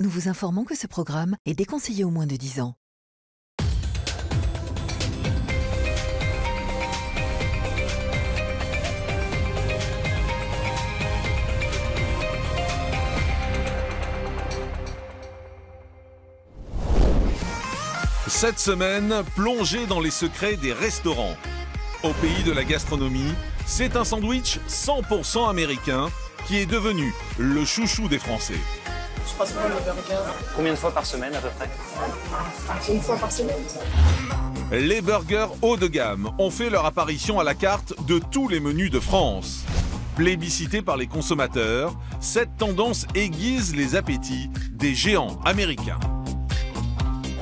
Nous vous informons que ce programme est déconseillé aux moins de 10 ans. Cette semaine, plongez dans les secrets des restaurants. Au pays de la gastronomie, c'est un sandwich 100% américain qui est devenu le chouchou des Français. Je passe pas le burger. Combien de fois par semaine à peu près? Une fois par semaine. Les burgers haut de gamme ont fait leur apparition à la carte de tous les menus de France. Plébiscité par les consommateurs, cette tendance aiguise les appétits des géants américains.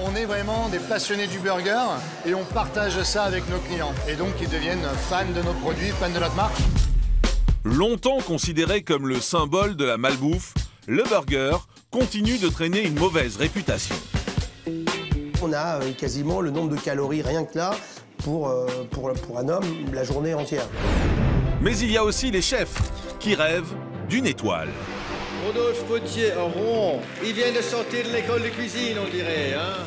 On est vraiment des passionnés du burger et on partage ça avec nos clients. Et donc ils deviennent fans de nos produits, fans de notre marque. Longtemps considéré comme le symbole de la malbouffe, le burger continue de traîner une mauvaise réputation. On a quasiment le nombre de calories rien que là pour un homme la journée entière. Mais il y a aussi les chefs qui rêvent d'une étoile. Rodolphe Potier, rond. Il vient de sortir de l'école de cuisine, on dirait, hein?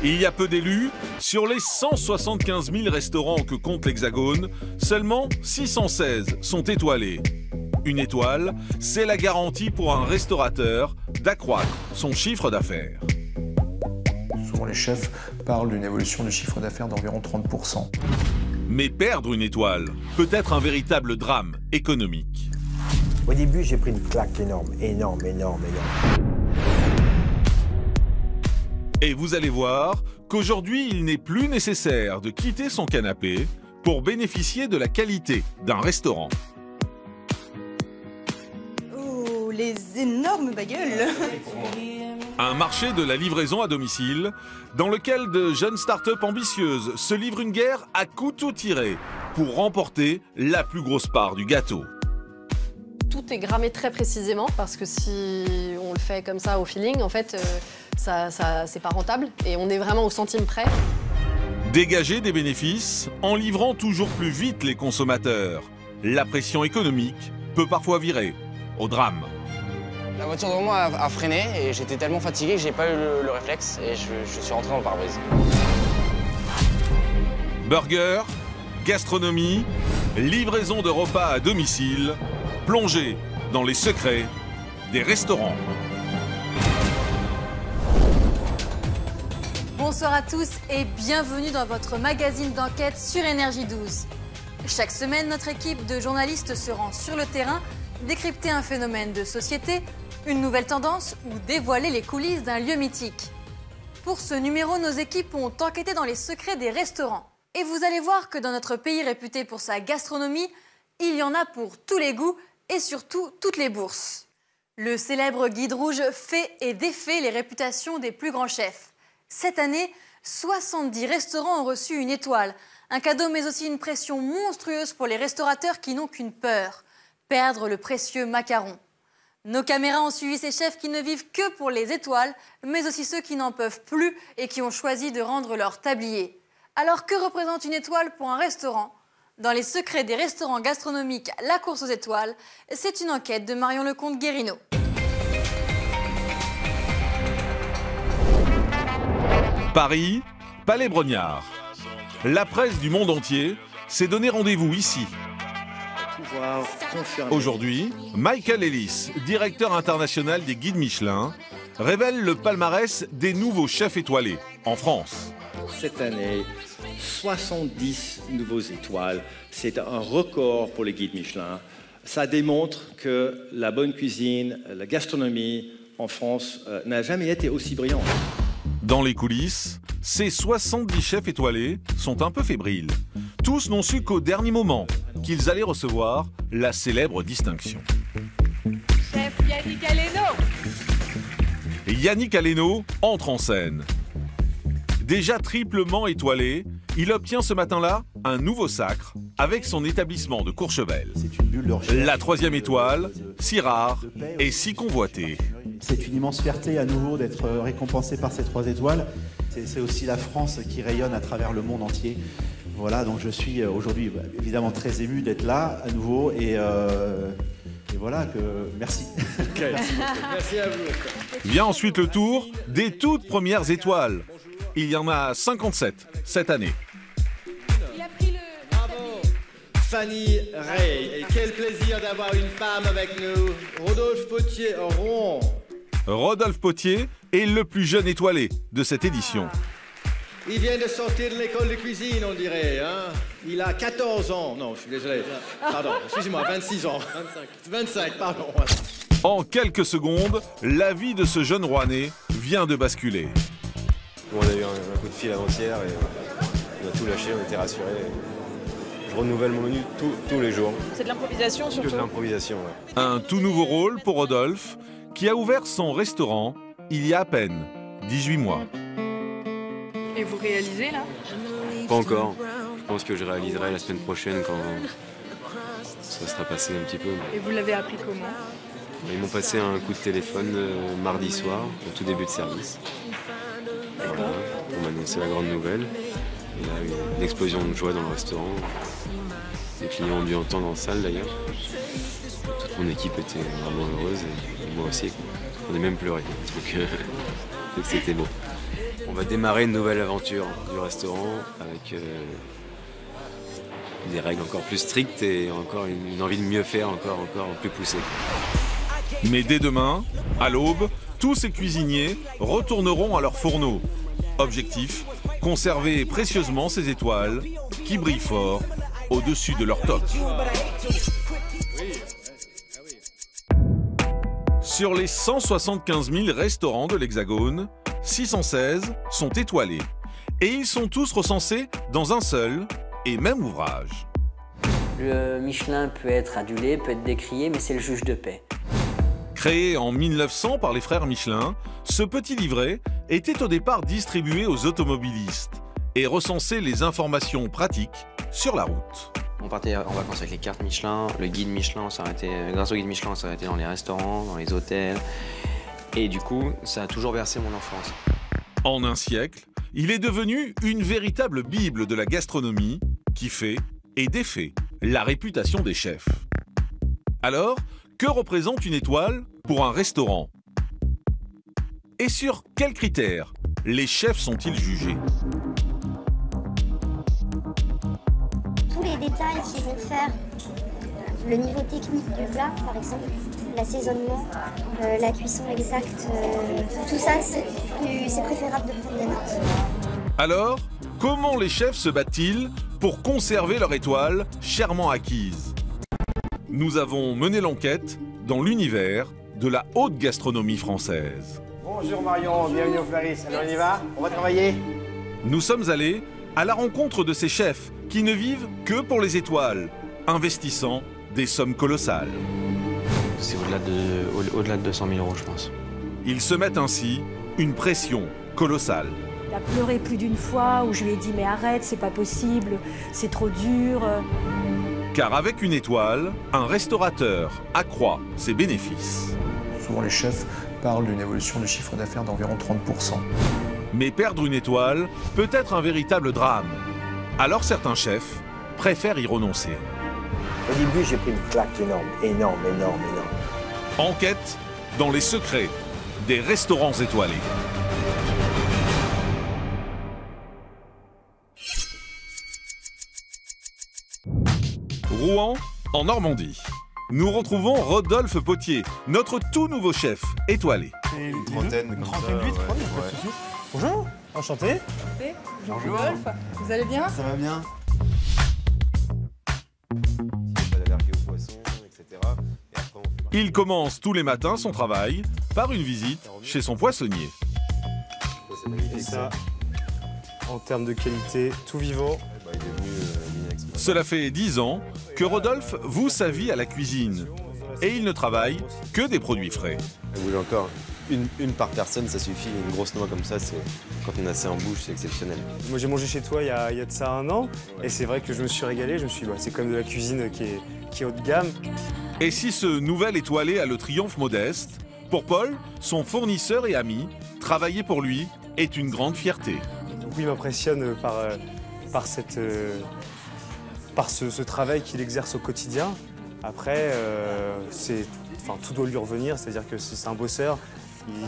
Il y a peu d'élus. Sur les 175 000 restaurants que compte l'Hexagone, seulement 616 sont étoilés. Une étoile, c'est la garantie pour un restaurateur d'accroître son chiffre d'affaires. Souvent les chefs parlent d'une évolution du chiffre d'affaires d'environ 30%. Mais perdre une étoile peut être un véritable drame économique. Au début, j'ai pris une claque énorme. Et vous allez voir qu'aujourd'hui, il n'est plus nécessaire de quitter son canapé pour bénéficier de la qualité d'un restaurant. Oh, les énormes bagels! Un marché de la livraison à domicile dans lequel de jeunes start-up ambitieuses se livrent une guerre à couteau tiré pour remporter la plus grosse part du gâteau. Tout est grammé très précisément parce que si on le fait comme ça au feeling, en fait, c'est pas rentable et on est vraiment au centime près. Dégager des bénéfices en livrant toujours plus vite les consommateurs. La pression économique peut parfois virer au drame. La voiture devant moi a freiné et j'étais tellement fatigué que j'ai pas eu le réflexe et je suis rentré dans le pare-brise. Burger, gastronomie, livraison de repas à domicile, plongez dans les secrets des restaurants. Bonsoir à tous et bienvenue dans votre magazine d'enquête sur Énergie 12. Chaque semaine, notre équipe de journalistes se rend sur le terrain, décrypter un phénomène de société, une nouvelle tendance ou dévoiler les coulisses d'un lieu mythique. Pour ce numéro, nos équipes ont enquêté dans les secrets des restaurants. Et vous allez voir que dans notre pays réputé pour sa gastronomie, il y en a pour tous les goûts et surtout toutes les bourses. Le célèbre guide rouge fait et défait les réputations des plus grands chefs. Cette année, 70 restaurants ont reçu une étoile. Un cadeau mais aussi une pression monstrueuse pour les restaurateurs qui n'ont qu'une peur, perdre le précieux macaron. Nos caméras ont suivi ces chefs qui ne vivent que pour les étoiles, mais aussi ceux qui n'en peuvent plus et qui ont choisi de rendre leur tablier. Alors que représente une étoile pour un restaurant ? Dans les secrets des restaurants gastronomiques, la course aux étoiles, c'est une enquête de Marion Lecomte-Guérino. Paris, Palais Brongniart. La presse du monde entier s'est donné rendez-vous ici. Aujourd'hui, Michael Ellis, directeur international des guides Michelin, révèle le palmarès des nouveaux chefs étoilés en France. Cette année, 70 nouveaux étoiles. C'est un record pour les guides Michelin. Ça démontre que la bonne cuisine, la gastronomie en France n'a jamais été aussi brillante. Dans les coulisses, ces 70 chefs étoilés sont un peu fébriles. Tous n'ont su qu'au dernier moment qu'ils allaient recevoir la célèbre distinction. Chef Yannick Aleno. Yannick Aleno entre en scène. Déjà triplement étoilé, il obtient ce matin-là un nouveau sacre avec son établissement de Courchevel. La 3e étoile, si rare et si convoitée. C'est une immense fierté à nouveau d'être récompensé par ces 3 étoiles. C'est aussi la France qui rayonne à travers le monde entier. Voilà, donc je suis aujourd'hui évidemment très ému d'être là à nouveau et voilà, merci. Merci à vous. Vient ensuite le tour des toutes premières étoiles. Il y en a 57 cette année. Bravo, Fanny Ray. Et quel plaisir d'avoir une femme avec nous. Rodolphe Potier-Ron. Rodolphe Potier est le plus jeune étoilé de cette édition. Il vient de sortir de l'école de cuisine, on dirait. Hein? Il a 14 ans. Non, je suis désolé. Pardon, excusez-moi, 26 ans. 25, pardon. En quelques secondes, la vie de ce jeune Rouennais vient de basculer. On a eu un coup de fil avant-hier et on a tout lâché, on était rassurés. Je renouvelle mon menu tous les jours. C'est de l'improvisation surtout. Que de l'improvisation, ouais. Un tout nouveau rôle pour Rodolphe, qui a ouvert son restaurant il y a à peine 18 mois. Et vous réalisez là? Pas encore. Je pense que je réaliserai la semaine prochaine quand ça sera passé un petit peu. Et vous l'avez appris comment? Ils m'ont passé un coup de téléphone mardi soir, au tout début de service. Voilà, pour m'annoncer la grande nouvelle. Il y a eu une explosion de joie dans le restaurant. Les clients ont dû entendre en salle d'ailleurs. Toute mon équipe était vraiment heureuse et moi aussi. On a même pleuré. Donc c'était beau. On va démarrer une nouvelle aventure du restaurant avec des règles encore plus strictes et encore une envie de mieux faire, encore plus poussée. Mais dès demain, à l'aube, tous ces cuisiniers retourneront à leurs fourneaux. Objectif, conserver précieusement ces étoiles qui brillent fort au-dessus de leur top. Sur les 175 000 restaurants de l'Hexagone, 616 sont étoilés. Et ils sont tous recensés dans un seul et même ouvrage. Le Michelin peut être adulé, peut être décrié, mais c'est le juge de paix. Créé en 1900 par les frères Michelin, ce petit livret était au départ distribué aux automobilistes et recensait les informations pratiques sur la route. On partait en vacances avec les cartes Michelin, le guide Michelin, grâce au guide Michelin, on s'arrêtait dans les restaurants, dans les hôtels. Et du coup, ça a toujours bercé mon enfance. En un siècle, il est devenu une véritable bible de la gastronomie qui fait et défait la réputation des chefs. Alors, que représente une étoile pour un restaurant? Et sur quels critères les chefs sont-ils jugés? Tous les détails qui vont faire le niveau technique du plat, par exemple, l'assaisonnement, la cuisson exacte, tout ça, c'est préférable de prendre des notes. Alors, comment les chefs se battent-ils pour conserver leur étoile chèrement acquise? Nous avons mené l'enquête dans l'univers de la haute gastronomie française. Bonjour Marion, bienvenue au Flaris. Alors on y va? On va travailler? Nous sommes allés à la rencontre de ces chefs qui ne vivent que pour les étoiles, investissant des sommes colossales. C'est au-delà de 200 000 euros, je pense. Ils se mettent ainsi une pression colossale. Il a pleuré plus d'une fois où je lui ai dit mais arrête, c'est pas possible, c'est trop dur. Car avec une étoile, un restaurateur accroît ses bénéfices. Souvent les chefs parlent d'une évolution du chiffre d'affaires d'environ 30%. Mais perdre une étoile peut être un véritable drame. Alors certains chefs préfèrent y renoncer. Au début, j'ai pris une claque énorme. Enquête dans les secrets des restaurants étoilés. Rouen, en Normandie. Nous retrouvons Rodolphe Potier, notre tout nouveau chef étoilé. Une trentaine, Bonjour, enchanté. Bonjour Rodolphe, vous allez bien? Ça va bien. Il commence tous les matins son travail par une visite chez son poissonnier. Et ça, en termes de qualité, tout vivant. Cela fait 10 ans que Rodolphe voue sa vie à la cuisine. Et il ne travaille que des produits frais. Vous voulez encore une par personne, ça suffit. Une grosse noix comme ça, quand on a ça en bouche, c'est exceptionnel. Moi, j'ai mangé chez toi il y a de ça 1 an. Et c'est vrai que je me suis régalé. Je me suis dit, c'est comme de la cuisine qui est haut de gamme. Et si ce nouvel étoilé a le triomphe modeste, pour Paul, son fournisseur et ami, travailler pour lui est une grande fierté. Donc oui, il m'impressionne par ce travail qu'il exerce au quotidien. Après, tout doit lui revenir, c'est-à-dire que c'est un bosseur.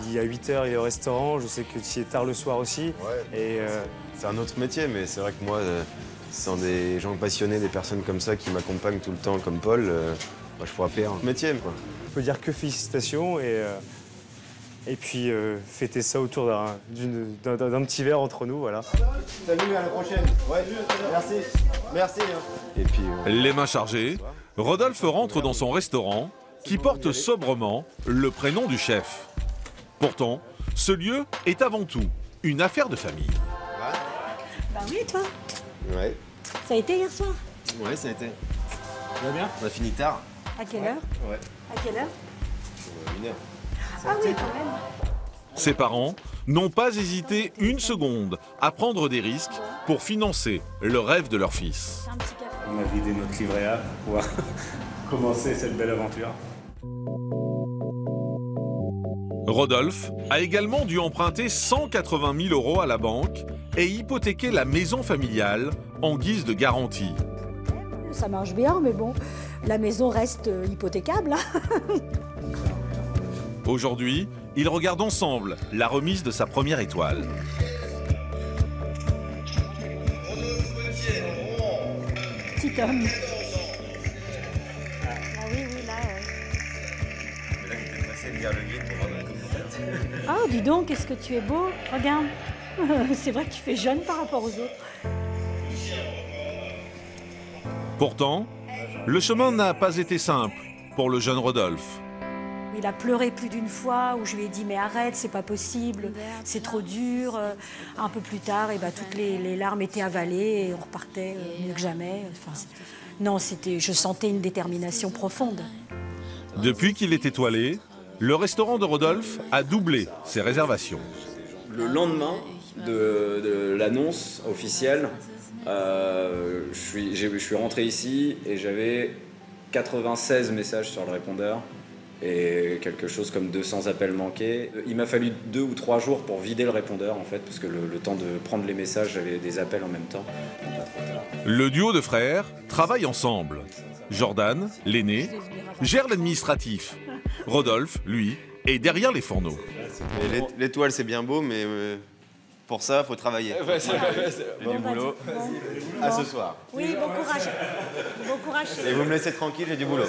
Il y a 8 heures, il est au restaurant, je sais que tu y es tard le soir aussi. Ouais. Et c'est un autre métier, mais c'est vrai que moi, ce sont des gens passionnés, des personnes comme ça qui m'accompagnent tout le temps, comme Paul. Je pourrais faire un métier, quoi. Je peux dire que félicitations et puis fêter ça autour d'un petit verre entre nous, voilà. Salut, à la prochaine. Ouais, merci. Merci. Et puis, Les mains chargées, Rodolphe rentre dans son restaurant qui porte sobrement le prénom du chef. Pourtant, ce lieu est avant tout une affaire de famille. Bah oui, toi. Ouais. Ça a été hier soir? Ouais, ça a été. Ça va bien? On a fini tard. À quelle heure? Ouais. À quelle heure? 1 heure. Ah oui, quand même. Ses parents n'ont pas hésité une seconde à prendre des risques pour financer le rêve de leur fils. On a vidé notre livret A pour pouvoir commencer cette belle aventure. Rodolphe a également dû emprunter 180 000 € à la banque et hypothéquer la maison familiale en guise de garantie. Ça marche bien, mais bon, la maison reste hypothécable. Aujourd'hui, ils regardent ensemble la remise de sa première étoile. Petit homme. Ah oui, là, Mais là, j'étais pressé de lire le guide pour voir le commentaire. Ah, dis donc, qu'est-ce que tu es beau. Regarde. C'est vrai que tu fais jeune par rapport aux autres. Pourtant, le chemin n'a pas été simple pour le jeune Rodolphe. Il a pleuré plus d'une fois où je lui ai dit mais arrête, c'est pas possible, c'est trop dur. Un peu plus tard, et toutes les larmes étaient avalées et on repartait mieux que jamais. Enfin, non, je sentais une détermination profonde. Depuis qu'il est étoilé, le restaurant de Rodolphe a doublé ses réservations. Le lendemain de l'annonce officielle, je suis rentré ici et j'avais 96 messages sur le répondeur et quelque chose comme 200 appels manqués. Il m'a fallu 2 ou 3 jours pour vider le répondeur en fait, parce que le temps de prendre les messages, j'avais des appels en même temps. Le duo de frères travaille ensemble. Jordan, l'aîné, gère l'administratif. Rodolphe, lui, est derrière les fourneaux. L'étoile, c'est bien beau, mais pour ça, il faut travailler. J'ai du boulot. À ce soir. Oui, bon courage. Bon courage. Et vous me laissez tranquille, j'ai du boulot.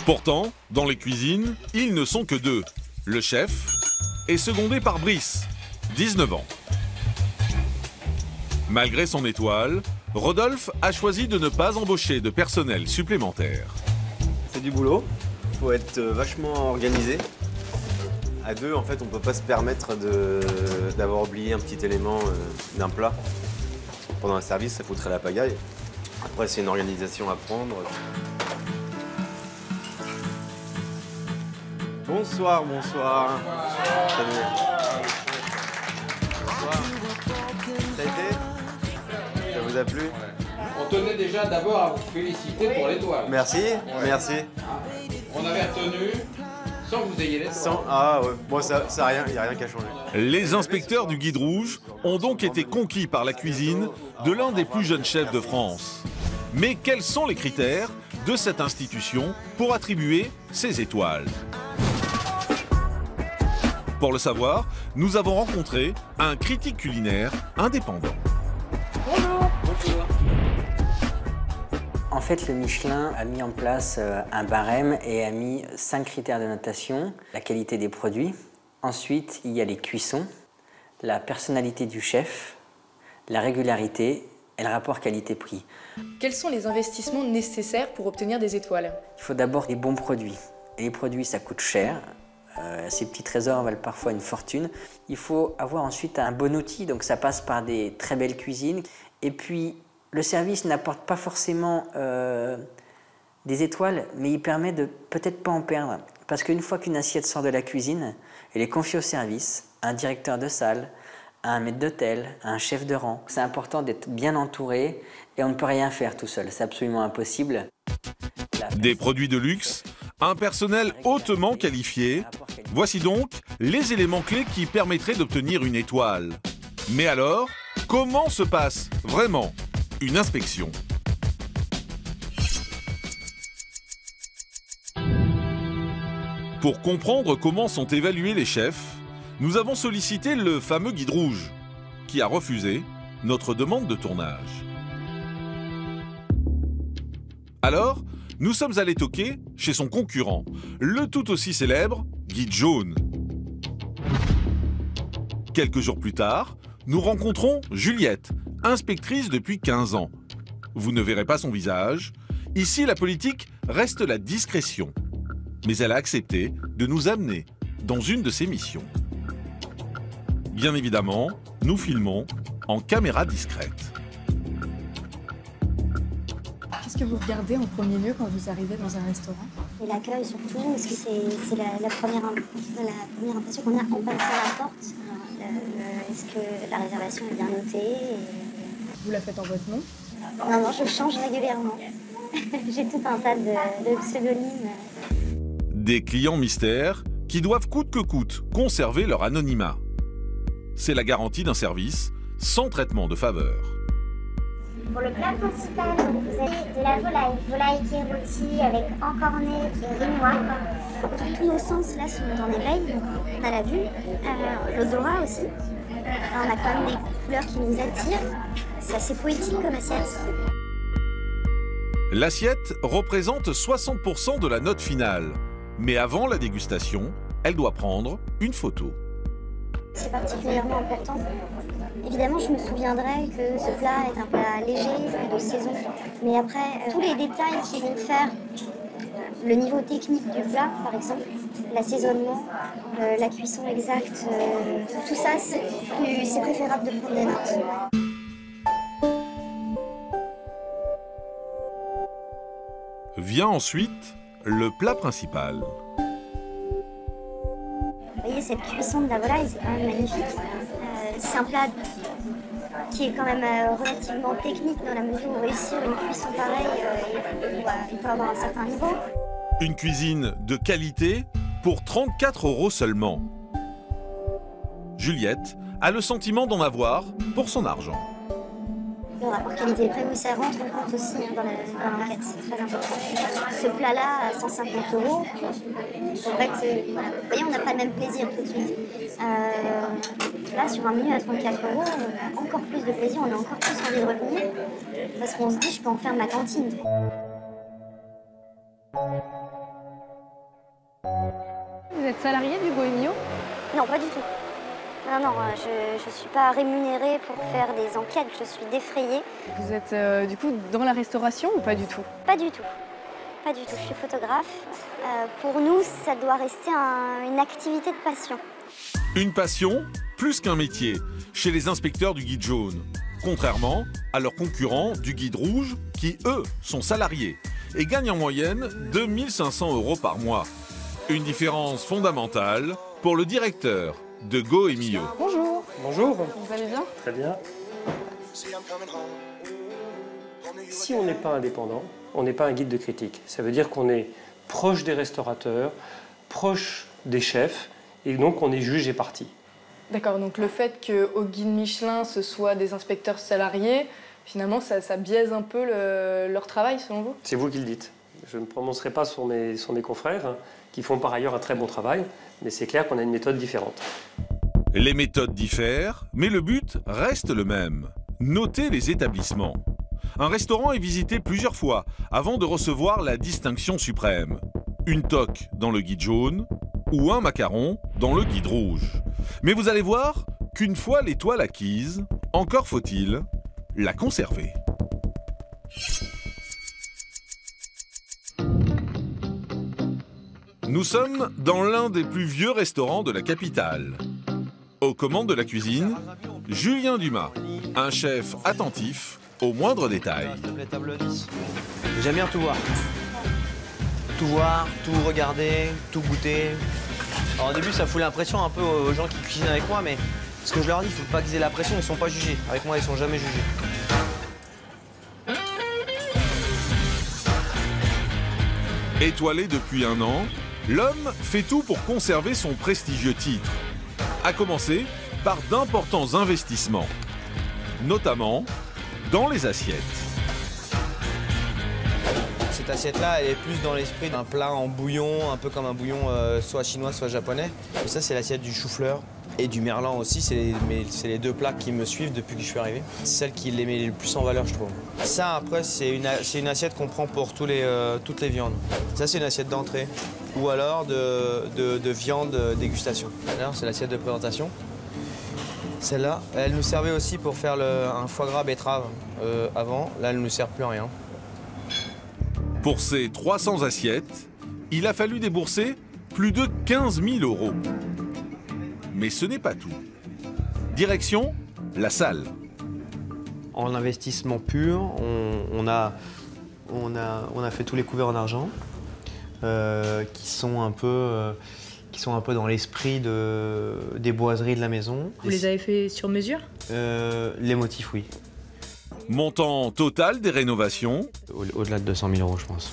Pourtant, dans les cuisines, ils ne sont que 2. Le chef est secondé par Brice, 19 ans. Malgré son étoile, Rodolphe a choisi de ne pas embaucher de personnel supplémentaire. C'est du boulot, il faut être vachement organisé. À 2, en fait, on ne peut pas se permettre d'avoir oublié un petit élément d'un plat. Pendant un service, ça foutrait la pagaille. Après, c'est une organisation à prendre. Bonsoir, bonsoir. Salut. Bonsoir. Ça a été? Ça vous a plu? On tenait déjà d'abord à vous féliciter pour l'étoile. Merci, merci. On avait retenu sans que vous ayez l'étoile. Ah ouais, bon, ça rien, il n'y a rien qu'à changer. Les inspecteurs du Guide Rouge ont donc été conquis par la cuisine de l'un des plus jeunes chefs de France. Mais quels sont les critères de cette institution pour attribuer ces étoiles? Pour le savoir, nous avons rencontré un critique culinaire indépendant. Bonjour. Bonjour. En fait, le Michelin a mis en place un barème et a mis 5 critères de notation. La qualité des produits. Ensuite, il y a les cuissons, la personnalité du chef, la régularité et le rapport qualité-prix. Quels sont les investissements nécessaires pour obtenir des étoiles? Il faut d'abord des bons produits. Et les produits, ça coûte cher. Ces petits trésors valent parfois une fortune. Il faut avoir ensuite un bon outil, donc ça passe par des très belles cuisines. Et puis, le service n'apporte pas forcément des étoiles, mais il permet de peut-être pas en perdre. Parce qu'une fois qu'une assiette sort de la cuisine, elle est confiée au service, à un directeur de salle, à un maître d'hôtel, à un chef de rang. C'est important d'être bien entouré et on ne peut rien faire tout seul, c'est absolument impossible. Des produits de luxe, un personnel hautement qualifié. Voici donc les éléments clés qui permettraient d'obtenir une étoile. Mais alors, comment se passe vraiment une inspection? Pour comprendre comment sont évalués les chefs, nous avons sollicité le fameux guide rouge, qui a refusé notre demande de tournage. Alors, nous sommes allés toquer chez son concurrent, le tout aussi célèbre guide jaune. Quelques jours plus tard, nous rencontrons Juliette, inspectrice depuis 15 ans. Vous ne verrez pas son visage. Ici, la politique reste la discrétion. Mais elle a accepté de nous amener dans une de ses missions. Bien évidemment, nous filmons en caméra discrète. Qu'est-ce que vous regardez en premier lieu quand vous arrivez dans un restaurant? Et l'accueil surtout, parce que c'est la première impression qu'on a en passant la porte. Est-ce que la réservation est bien notée? Vous la faites en votre nom? Non, je change régulièrement. J'ai tout un tas de pseudonymes. Des clients mystères qui doivent coûte que coûte conserver leur anonymat. C'est la garantie d'un service sans traitement de faveur. Pour le plat principal, vous avez de la volaille qui est rôtie avec encornet et grimoire. Tous nos sens là sont en éveil, on a la vue, l'odorat aussi. On a quand même des couleurs qui nous attirent. C'est assez poétique comme assiette. L'assiette représente 60% de la note finale. Mais avant la dégustation, elle doit prendre une photo. C'est particulièrement important. Évidemment, je me souviendrai que ce plat est un plat léger, de saison. Mais après, tous les détails qui vont faire le niveau technique du plat, par exemple, l'assaisonnement, la cuisson exacte, tout ça, c'est préférable de prendre des notes. Vient ensuite le plat principal. Vous voyez, cette cuisson de la volaille, c'est quand même magnifique. C'est un plat qui est quand même relativement technique dans la mesure où réussir une cuisson pareille, il faut avoir un certain niveau. Une cuisine de qualité pour 34 € seulement. Juliette a le sentiment d'en avoir pour son argent. Le rapport qualité-prix, oui, ça rentre en compte aussi dans l'enquête, c'est très important. Ce plat-là, à 150 €, en fait, voilà. Vous voyez, on n'a pas le même plaisir tout de suite. Là, sur un menu à 34 €, on a encore plus de plaisir, on a encore plus envie de revenir, parce qu'on se dit, je peux en faire ma cantine. Vous êtes salarié du Goemio? Non, pas du tout. Non, je ne suis pas rémunérée pour faire des enquêtes, je suis défrayée. Vous êtes du coup dans la restauration ou pas du tout? Pas du tout. Pas du tout, je suis photographe. Pour nous, ça doit rester une activité de passion. Une passion plus qu'un métier chez les inspecteurs du guide jaune. Contrairement à leurs concurrents du guide rouge qui, eux, sont salariés et gagnent en moyenne 2 500 € par mois. Une différence fondamentale pour le directeur de Goemio. Bonjour. Bonjour. Vous allez bien? Très bien. Si on n'est pas indépendant, on n'est pas un guide de critique. Ça veut dire qu'on est proche des restaurateurs, proche des chefs, et donc on est juge et partie. D'accord, donc le fait qu'au guide Michelin, ce soit des inspecteurs salariés, finalement, ça biaise un peu leur travail, selon vous? C'est vous qui le dites. Je ne me prononcerai pas sur mes confrères, hein, qui font par ailleurs un très bon travail, mais c'est clair qu'on a une méthode différente. Les méthodes diffèrent, mais le but reste le même. Noter les établissements. Un restaurant est visité plusieurs fois avant de recevoir la distinction suprême. Une toque dans le guide jaune ou un macaron dans le guide rouge. Mais vous allez voir qu'une fois l'étoile acquise, encore faut-il la conserver. Nous sommes dans l'un des plus vieux restaurants de la capitale. Aux commandes de la cuisine, Julien Dumas, un chef attentif aux moindres détails. J'aime bien tout voir. Tout voir, tout regarder, tout goûter. Alors au début, ça fout l'impression un peu aux gens qui cuisinent avec moi, mais ce que je leur dis, il ne faut pas qu'ils aient la pression, ils ne sont pas jugés. Avec moi, ils ne sont jamais jugés. Étoilé depuis 1 an, l'homme fait tout pour conserver son prestigieux titre. À commencer par d'importants investissements, notamment dans les assiettes. cette assiette-là, elle est plus dans l'esprit d'un plat en bouillon, un peu comme un bouillon soit chinois, soit japonais. Et ça, c'est l'assiette du chou-fleur et du merlan aussi. C'est les deux plats qui me suivent depuis que je suis arrivé. C'est celle qui les met le plus en valeur, je trouve. Ça, après, c'est une assiette qu'on prend pour toutes les viandes. Ça, c'est une assiette d'entrée ou alors de viande dégustation. Alors, c'est l'assiette de présentation. Celle-là, elle nous servait aussi pour faire un foie gras betterave avant. Là, elle ne nous sert plus à rien. Pour ces 300 assiettes, il a fallu débourser plus de 15 000 €. Mais ce n'est pas tout. Direction, la salle. En investissement pur, on a fait tous les couverts en argent qui sont un peu dans l'esprit des boiseries de la maison. Vous les avez fait sur mesure? Les motifs, oui. Montant total des rénovations? Au-delà de 200 000 €, je pense.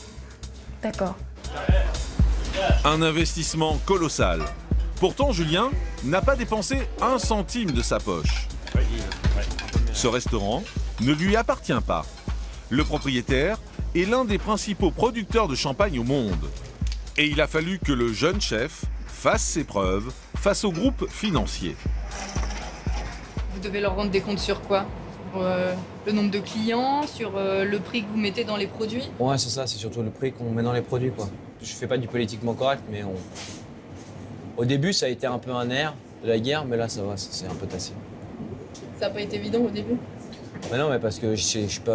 D'accord. Un investissement colossal. Pourtant, Julien n'a pas dépensé un centime de sa poche. Ce restaurant ne lui appartient pas. Le propriétaire est l'un des principaux producteurs de champagne au monde. Et il a fallu que le jeune chef fasse ses preuves face au groupe financier. Vous devez leur rendre des comptes sur quoi? Sur le nombre de clients, sur le prix que vous mettez dans les produits? Ouais, c'est ça, c'est surtout le prix qu'on met dans les produits, quoi. Je fais pas du politiquement correct, mais au début, ça a été un peu un air de la guerre, mais là, ça va, c'est un peu tassé. Ça n'a pas été évident au début? Mais non, mais parce que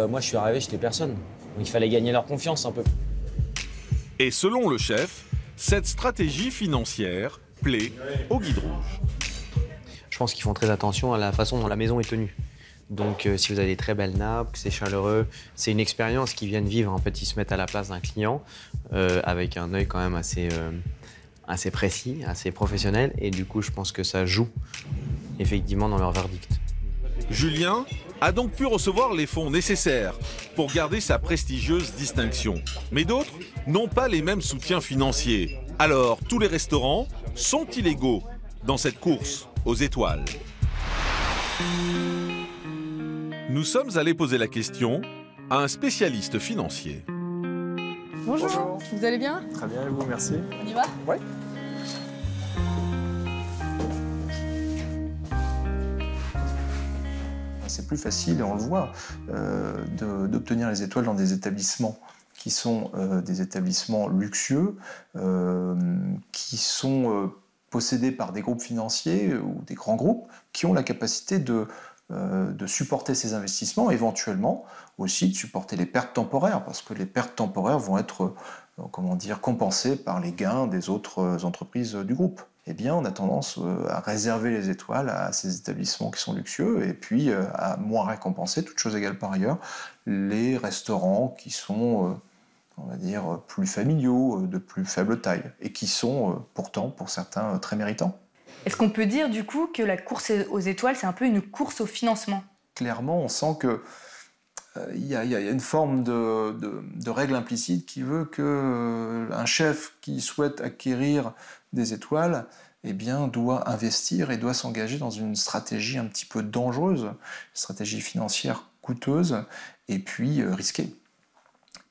moi, je suis arrivé, j'étais personne. Donc il fallait gagner leur confiance un peu. Et selon le chef, cette stratégie financière plaît au Guide Rouge. Je pense qu'ils font très attention à la façon dont la maison est tenue. Donc si vous avez des très belles nappes, que c'est chaleureux, c'est une expérience qu'ils viennent vivre. En fait, ils se mettent à la place d'un client avec un œil quand même assez précis, assez professionnel. Et du coup, je pense que ça joue effectivement dans leur verdict. Julien a donc pu recevoir les fonds nécessaires pour garder sa prestigieuse distinction. Mais d'autres n'ont pas les mêmes soutiens financiers. Alors, tous les restaurants sont illégaux dans cette course aux étoiles. Nous sommes allés poser la question à un spécialiste financier. Bonjour. Bonjour. Vous allez bien? Très bien, et vous, merci. On y va? Oui. C'est plus facile, et on le voit, d'obtenir les étoiles dans des établissements qui sont des établissements luxueux, qui sont possédés par des groupes financiers ou des grands groupes qui ont la capacité de supporter ces investissements, éventuellement aussi de supporter les pertes temporaires, parce que les pertes temporaires vont être compensées par les gains des autres entreprises du groupe. Eh bien, on a tendance à réserver les étoiles à ces établissements qui sont luxueux et puis à moins récompenser, toutes choses égales par ailleurs, les restaurants qui sont, on va dire, plus familiaux, de plus faible taille et qui sont pourtant, pour certains, très méritants. Est-ce qu'on peut dire du coup que la course aux étoiles, c'est un peu une course au financement? Clairement, on sent que il y a une forme de règle implicite qui veut qu'un chef qui souhaite acquérir des étoiles, eh bien, doit investir et doit s'engager dans une stratégie un petit peu dangereuse, une stratégie financière coûteuse et puis risquée.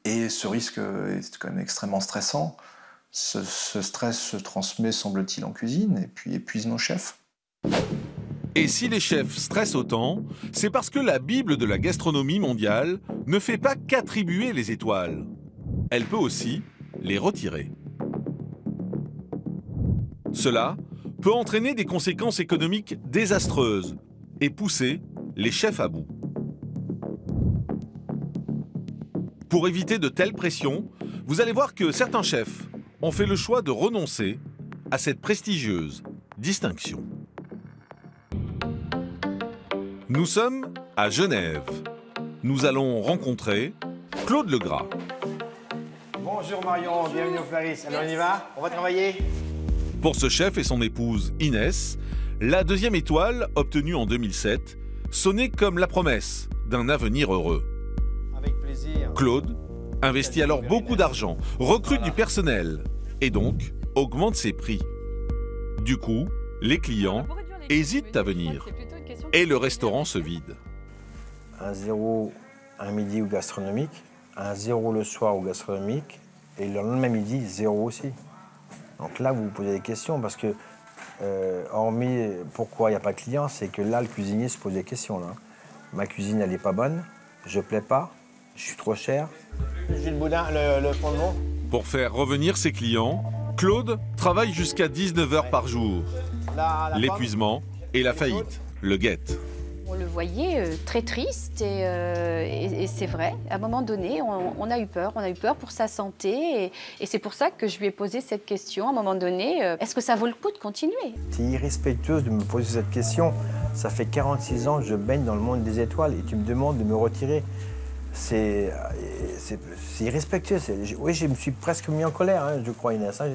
Et ce risque est quand même extrêmement stressant. Ce stress se transmet, semble-t-il, en cuisine et puis épuise nos chefs. Et si les chefs stressent autant, c'est parce que la Bible de la gastronomie mondiale ne fait pas qu'attribuer les étoiles. Elle peut aussi les retirer. Cela peut entraîner des conséquences économiques désastreuses et pousser les chefs à bout. Pour éviter de telles pressions, vous allez voir que certains chefs ont fait le choix de renoncer à cette prestigieuse distinction. Nous sommes à Genève. Nous allons rencontrer Claude Legras. Bonjour Marion, bienvenue au Flaris. Alors on y va? On va travailler? Pour ce chef et son épouse Inès, la deuxième étoile, obtenue en 2007, sonnait comme la promesse d'un avenir heureux. Avec plaisir. Claude investit alors beaucoup d'argent, recrute du personnel et donc augmente ses prix. Du coup, les clients hésitent à venir et le restaurant se vide. Un 0, un midi ou gastronomique, un 0 le soir au gastronomique et le lendemain midi, 0 aussi. Donc là, vous vous posez des questions parce que, hormis pourquoi il n'y a pas de clients, c'est que là, le cuisinier se pose des questions. Là. Ma cuisine, elle n'est pas bonne, je plais pas, je suis trop cher. Jules Boudin, le fondement. Pour faire revenir ses clients, Claude travaille jusqu'à 19 h par jour. L'épuisement et la faillite le guettent. On le voyait très triste et c'est vrai, à un moment donné, on a eu peur pour sa santé et c'est pour ça que je lui ai posé cette question à un moment donné, est-ce que ça vaut le coup de continuer? C'est irrespectueux de me poser cette question. Ça fait 46 ans que je baigne dans le monde des étoiles et tu me demandes de me retirer. C'est irrespectueux. Oui, je me suis presque mis en colère, hein, je crois, Inès. Hein,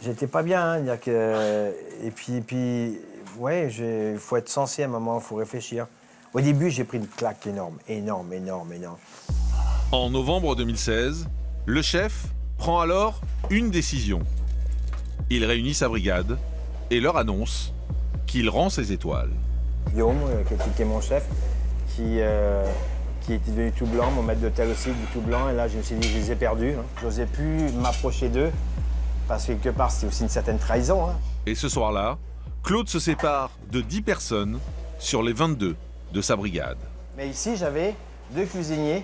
j'étais pas bien. Hein, dire que, et puis ouais, il faut être sensé à un moment, il faut réfléchir. Au début, j'ai pris une claque énorme. En novembre 2016, le chef prend alors une décision. Il réunit sa brigade et leur annonce qu'il rend ses étoiles. Guillaume, qui est mon chef, qui était devenu tout blanc, mon maître d'hôtel aussi, du tout blanc. Et là, je me suis dit, je les ai perdus. Hein. Je n'osais plus m'approcher d'eux, parce que quelque part, c'était aussi une certaine trahison. Hein. Et ce soir-là, Claude se sépare de 10 personnes sur les 22 de sa brigade. Mais ici, j'avais 2 cuisiniers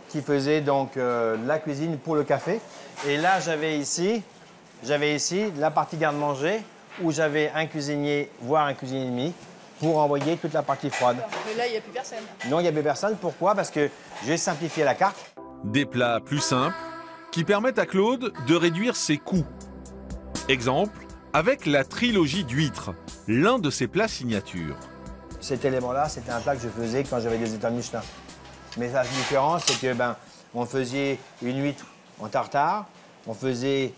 qui faisaient donc la cuisine pour le café. Et là, j'avais ici la partie garde-manger, où j'avais un cuisinier, voire un cuisinier et demi, pour envoyer toute la partie froide. Mais là, il n'y a plus personne. Non, il n'y avait personne. Pourquoi? Parce que j'ai simplifié la carte. Des plats plus simples qui permettent à Claude de réduire ses coûts. Exemple, avec la trilogie d'huîtres, l'un de ses plats signature. Cet élément-là, c'était un plat que je faisais quand j'avais des étoiles Michelin. Mais la différence, c'est que on faisait une huître en tartare, on faisait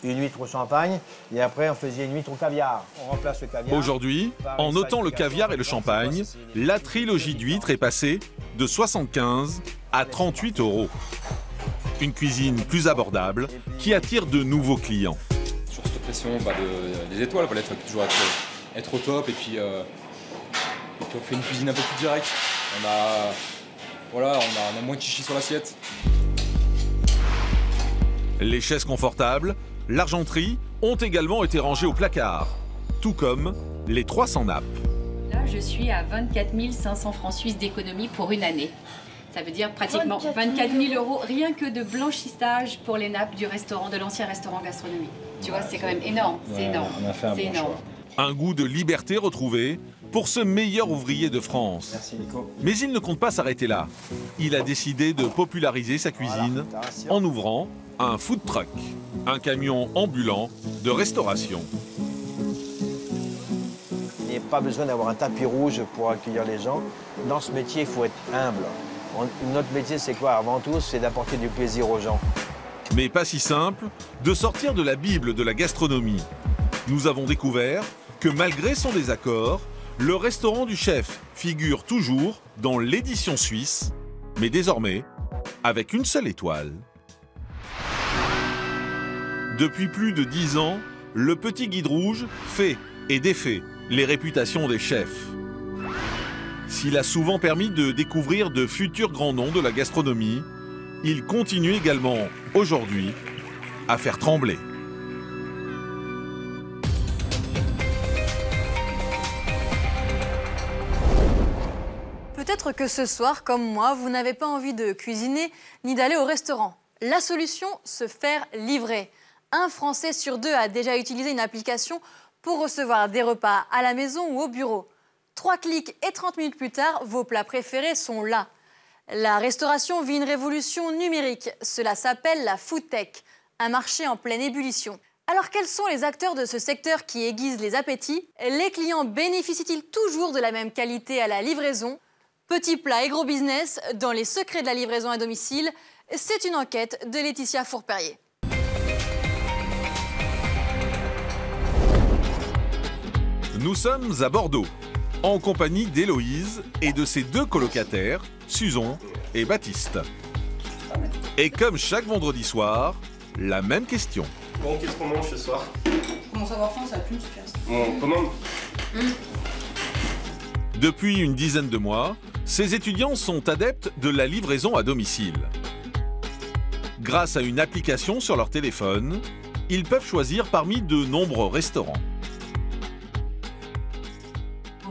une huître au champagne, et après on faisait une huître au caviar. On remplace le caviar. Aujourd'hui, en notant le caviar et le champagne, la trilogie d'huîtres est passée de 75 à 38 €. Une cuisine plus abordable qui attire de nouveaux clients. Sur cette pression des étoiles, il faut toujours être au top et puis on fait une cuisine un peu plus directe. On a moins de chichis sur l'assiette. Les chaises confortables, l'argenterie ont également été rangées au placard, tout comme les 300 nappes. Là, je suis à 24 500 francs suisses d'économie pour une année. Ça veut dire pratiquement 24 000 € rien que de blanchissage pour les nappes du restaurant, de l'ancien restaurant gastronomie. Tu vois, c'est quand même énorme. C'est énorme. On a fait un bon choix. Un goût de liberté retrouvé pour ce meilleur ouvrier de France. Merci, Nico. Mais il ne compte pas s'arrêter là. Il a décidé de populariser sa cuisine en ouvrant un food truck, un camion ambulant de restauration. Il n'y a pas besoin d'avoir un tapis rouge pour accueillir les gens. Dans ce métier, il faut être humble. Notre métier, c'est quoi? Avant tout, c'est d'apporter du plaisir aux gens. Mais pas si simple de sortir de la Bible de la gastronomie. Nous avons découvert que malgré son désaccord, le restaurant du chef figure toujours dans l'édition suisse, mais désormais avec une seule étoile. Depuis plus de 10 ans, le Petit Guide Rouge fait et défait les réputations des chefs. S'il a souvent permis de découvrir de futurs grands noms de la gastronomie, il continue également, aujourd'hui, à faire trembler. Peut-être que ce soir, comme moi, vous n'avez pas envie de cuisiner ni d'aller au restaurant. La solution, se faire livrer. Un Français sur 2 a déjà utilisé une application pour recevoir des repas à la maison ou au bureau. 3 clics et 30 minutes plus tard, vos plats préférés sont là. La restauration vit une révolution numérique. Cela s'appelle la food tech, un marché en pleine ébullition. Alors quels sont les acteurs de ce secteur qui aiguisent les appétits? Les clients bénéficient-ils toujours de la même qualité à la livraison? Petits plats et gros business, dans les secrets de la livraison à domicile, c'est une enquête de Laetitia Fourperier. Nous sommes à Bordeaux, en compagnie d'Héloïse et de ses 2 colocataires, Suzon et Baptiste. Et comme chaque vendredi soir, la même question. Bon, qu'est-ce qu'on mange ce soir? Comment savoir faim, ça a plus de efficace. On commande. Depuis une dizaine de mois, ces étudiants sont adeptes de la livraison à domicile. Grâce à une application sur leur téléphone, ils peuvent choisir parmi de nombreux restaurants.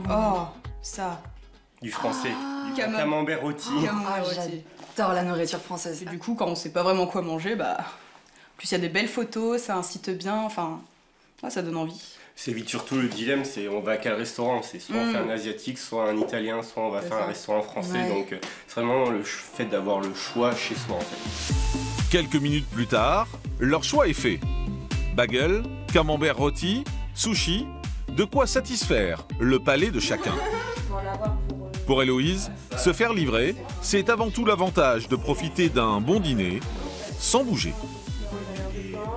Oh, ça. Du français, du Camembert. camembert rôti. J'adore la nourriture française. Et du coup, quand on sait pas vraiment quoi manger, bah, plus il y a des belles photos, ça incite bien, enfin, ouais, ça donne envie. C'est vite surtout le dilemme, c'est on va à quel restaurant? C'est soit on fait un asiatique, soit un italien, soit on va faire un restaurant français. Ouais. Donc c'est vraiment le fait d'avoir le choix chez soi en fait. Quelques minutes plus tard, leur choix est fait. Bagel, camembert rôti, sushi, de quoi satisfaire le palais de chacun. Pour Héloïse, se faire livrer, c'est avant tout l'avantage de profiter d'un bon dîner sans bouger.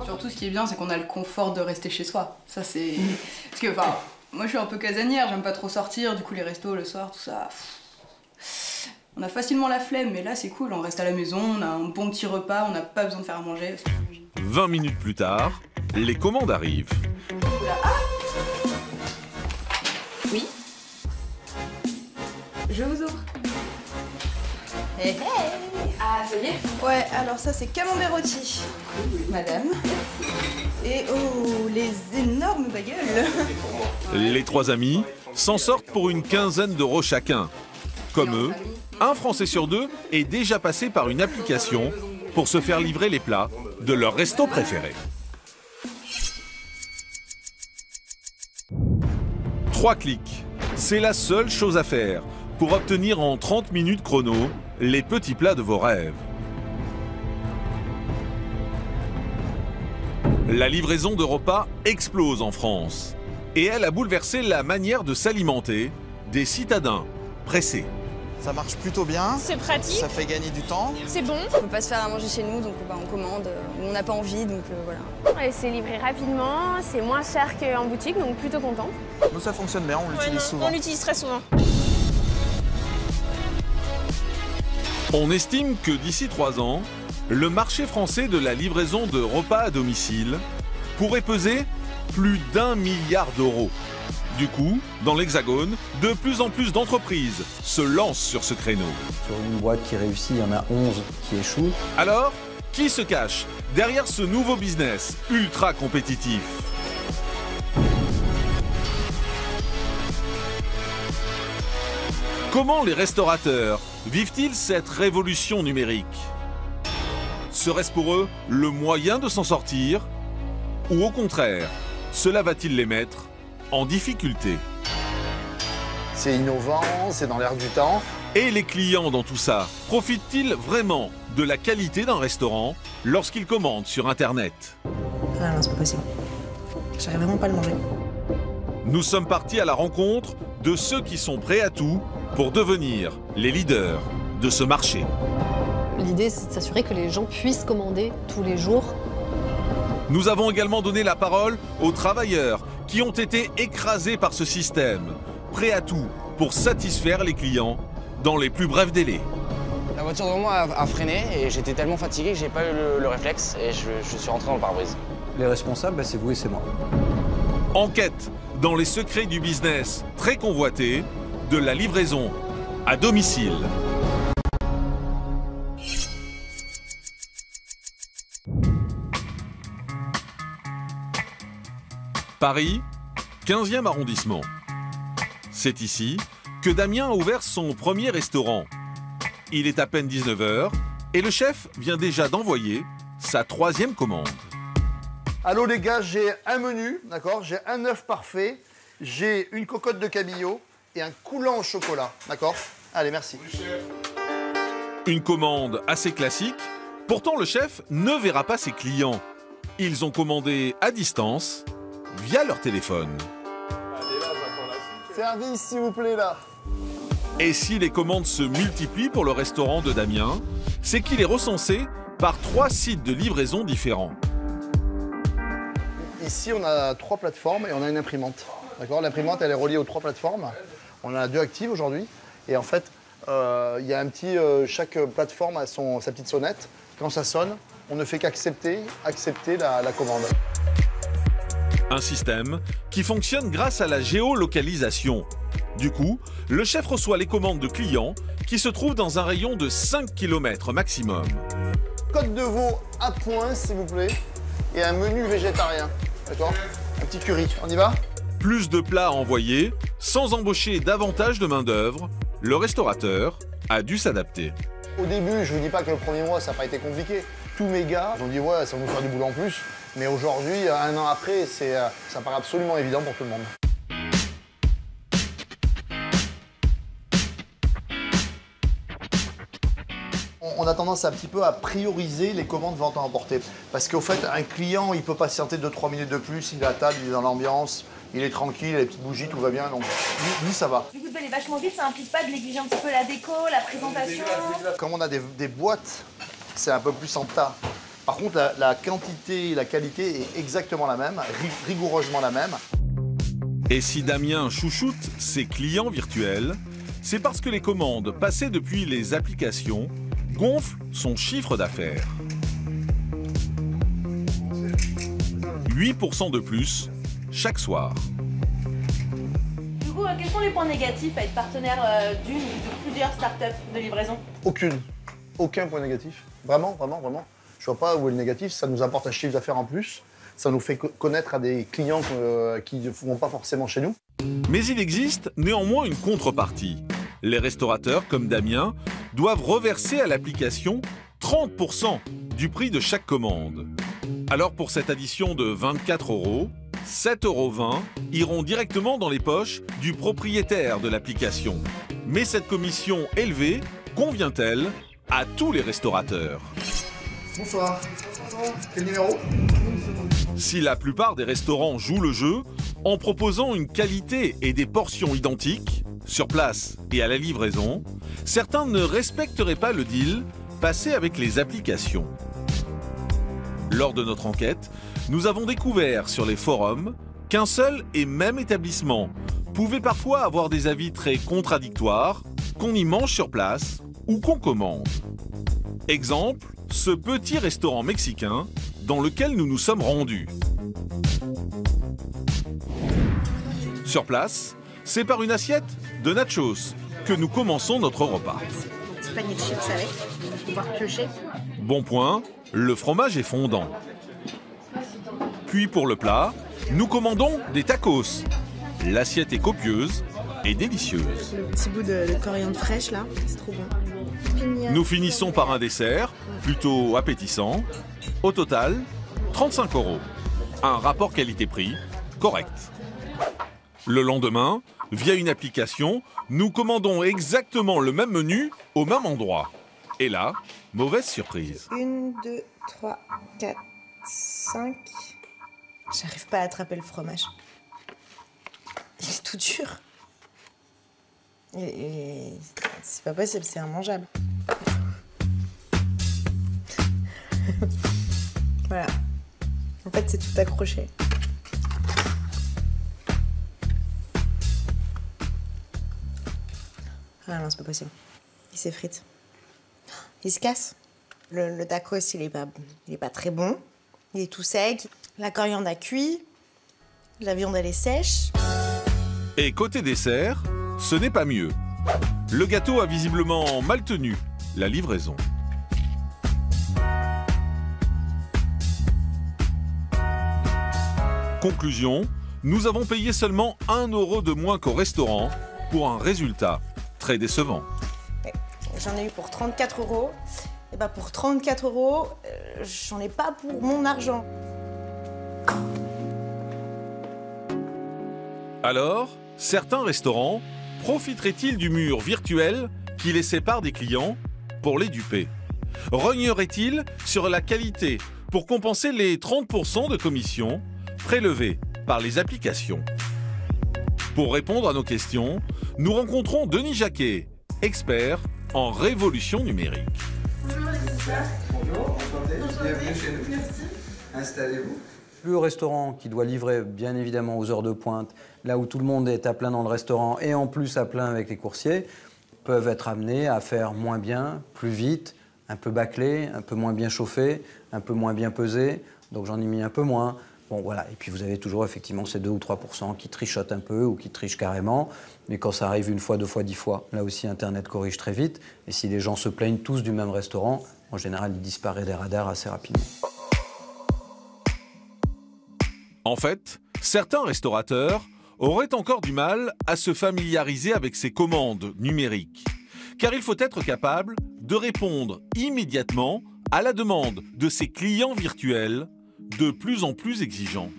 Surtout, ce qui est bien, c'est qu'on a le confort de rester chez soi. Ça, c'est... Parce que, enfin, moi, je suis un peu casanière, j'aime pas trop sortir, du coup, les restos, le soir, tout ça... On a facilement la flemme, mais là, c'est cool, on reste à la maison, on a un bon petit repas, on n'a pas besoin de faire à manger. 20 minutes plus tard, les commandes arrivent. Oui. Je vous ouvre. Hey, hey. Ah, ça y est? Ouais, alors ça c'est camembert rôti, madame. Et oh, les énormes bagels. Les trois amis s'en sortent pour une quinzaine d'euros chacun. Comme eux, un Français sur deux est déjà passé par une application pour se faire livrer les plats de leur resto préféré. 3 clics, c'est la seule chose à faire pour obtenir en 30 minutes chrono les petits plats de vos rêves. La livraison de repas explose en France et elle a bouleversé la manière de s'alimenter des citadins pressés. Ça marche plutôt bien. C'est pratique. Ça fait gagner du temps. C'est bon. On peut pas se faire à manger chez nous, donc bah, on commande. On n'a pas envie, donc voilà. Et c'est livré rapidement, c'est moins cher qu'en boutique, donc plutôt contente. Nous, ça fonctionne bien, on l'utilise souvent. On l'utilise très souvent. On estime que d'ici 3 ans, le marché français de la livraison de repas à domicile pourrait peser plus d'1 milliard d'euros. Du coup, dans l'Hexagone, de plus en plus d'entreprises se lancent sur ce créneau. Sur une boîte qui réussit, il y en a 11 qui échouent. Alors, qui se cache derrière ce nouveau business ultra compétitif? Comment les restaurateurs vivent-ils cette révolution numérique? Serait-ce pour eux le moyen de s'en sortir? Ou au contraire, cela va-t-il les mettre en difficulté? C'est innovant, c'est dans l'air du temps. Et les clients dans tout ça, profitent-ils vraiment de la qualité d'un restaurant lorsqu'ils commandent sur Internet? Ah non, c'est pas possible. J'arrive vraiment pas à le manger. Nous sommes partis à la rencontre de ceux qui sont prêts à tout pour devenir les leaders de ce marché. L'idée, c'est de s'assurer que les gens puissent commander tous les jours. Nous avons également donné la parole aux travailleurs qui ont été écrasés par ce système, prêts à tout pour satisfaire les clients dans les plus brefs délais. La voiture devant moi a freiné et j'étais tellement fatigué que j'ai pas eu le réflexe et je suis rentré dans le pare-brise. Les responsables, c'est vous et c'est moi. Enquête dans les secrets du business très convoité de la livraison à domicile. Paris, 15e arrondissement. C'est ici que Damien a ouvert son premier restaurant. Il est à peine 19h et le chef vient déjà d'envoyer sa 3e commande. Allô les gars, j'ai un menu, d'accord? J'ai un œuf parfait, j'ai une cocotte de cabillaud et un coulant au chocolat, d'accord? Allez, merci. Une commande assez classique, pourtant le chef ne verra pas ses clients. Ils ont commandé à distance, via leur téléphone. Service, s'il vous plaît, là. Et si les commandes se multiplient pour le restaurant de Damien, c'est qu'il est recensé par 3 sites de livraison différents. Ici, on a 3 plateformes et on a une imprimante. D'accord? L'imprimante, elle est reliée aux 3 plateformes. On en a 2 actives aujourd'hui. Et en fait, il y a un petit... chaque plateforme a sa petite sonnette. Quand ça sonne, on ne fait qu'accepter la commande. Un système qui fonctionne grâce à la géolocalisation. Du coup, le chef reçoit les commandes de clients qui se trouvent dans un rayon de 5 km maximum. Côte de veau à point, s'il vous plaît, et un menu végétarien. D'accord? Un petit curry. On y va? Plus de plats à envoyer, sans embaucher davantage de main-d'œuvre, le restaurateur a dû s'adapter. Au début, je vous dis pas que le premier mois, ça n'a pas été compliqué. Tous mes gars ont dit ouais, ça va nous faire du boulot en plus. Mais aujourd'hui, un an après, ça paraît absolument évident pour tout le monde. On a tendance un petit peu à prioriser les commandes vente à emporter. Parce qu'au fait, un client, il peut patienter 2-3 minutes de plus, il est à table, il est dans l'ambiance, il est tranquille, il a les petites bougies, tout va bien, donc lui ça va. Du coup, de aller vachement vite, ça implique pas de négliger un petit peu la déco, la présentation? Comme on a des boîtes, c'est un peu plus en tas. Par contre, la quantité et la qualité est exactement la même, rigoureusement la même. Et si Damien chouchoute ses clients virtuels, c'est parce que les commandes passées depuis les applications gonflent son chiffre d'affaires. 8% de plus chaque soir. Du coup, quels sont les points négatifs à être partenaire d'une ou de plusieurs startups de livraison? Aucun point négatif. Vraiment, vraiment, vraiment. Je vois pas où est le négatif. Ça nous apporte un chiffre d'affaires en plus. Ça nous fait connaître à des clients qui ne vont pas forcément chez nous. Mais il existe néanmoins une contrepartie. Les restaurateurs, comme Damien, doivent reverser à l'application 30% du prix de chaque commande. Alors pour cette addition de 24 €, 7,20 € iront directement dans les poches du propriétaire de l'application. Mais cette commission élevée convient-elle à tous les restaurateurs? Bonsoir. Quel numéro? Si la plupart des restaurants jouent le jeu en proposant une qualité et des portions identiques, sur place et à la livraison, certains ne respecteraient pas le deal passé avec les applications. Lors de notre enquête, nous avons découvert sur les forums qu'un seul et même établissement pouvait parfois avoir des avis très contradictoires, qu'on y mange sur place ou qu'on commande. Exemple, ce petit restaurant mexicain dans lequel nous nous sommes rendus. Sur place, c'est par une assiette de nachos que nous commençons notre repas. Petit panier de chips avec, pour pouvoir piocher. Bon point, le fromage est fondant. Puis pour le plat, nous commandons des tacos. L'assiette est copieuse et délicieuse. Le petit bout de coriandre fraîche là, c'est trop bon. Nous finissons par un dessert plutôt appétissant. Au total, 35 €. Un rapport qualité-prix correct. Le lendemain, via une application, nous commandons exactement le même menu au même endroit. Et là, mauvaise surprise. 1, 2, 3, 4, 5. J'arrive pas à attraper le fromage. Il est tout dur. C'est pas possible, c'est immangeable. Voilà. En fait, c'est tout accroché. Ah non, c'est pas possible. Il s'effrite. Il se casse. Le tacos, il est pas très bon. Il est tout sec. La coriandre a cuit. La viande, elle est sèche. Et côté dessert, ce n'est pas mieux. Le gâteau a visiblement mal tenu la livraison. Conclusion, nous avons payé seulement 1 € de moins qu'au restaurant pour un résultat très décevant. J'en ai eu pour 34 €. Et bah pour 34 €, j'en ai pas pour mon argent. Alors, certains restaurants profiteraient-ils du mur virtuel qui les sépare des clients pour les duper? Rogneraient-ils sur la qualité pour compenser les 30% de commission prélevés par les applications? Pour répondre à nos questions, nous rencontrons Denis Jacquet, expert en révolution numérique. Bonjour, bienvenue chez nous. Merci. Installez-vous. Le restaurant qui doit livrer bien évidemment aux heures de pointe, là où tout le monde est à plein dans le restaurant et en plus à plein avec les coursiers, peuvent être amenés à faire moins bien, plus vite, un peu bâclé, un peu moins bien chauffé, un peu moins bien pesé. Donc j'en ai mis un peu moins Bon, voilà. Et puis vous avez toujours effectivement ces 2 ou 3% qui trichotent un peu ou qui trichent carrément. Mais quand ça arrive 1 fois, 2 fois, 10 fois, là aussi Internet corrige très vite. Et si les gens se plaignent tous du même restaurant, en général, il disparaît des radars assez rapidement. En fait, certains restaurateurs auraient encore du mal à se familiariser avec ces commandes numériques. Car il faut être capable de répondre immédiatement à la demande de ces clients virtuels de plus en plus exigeants.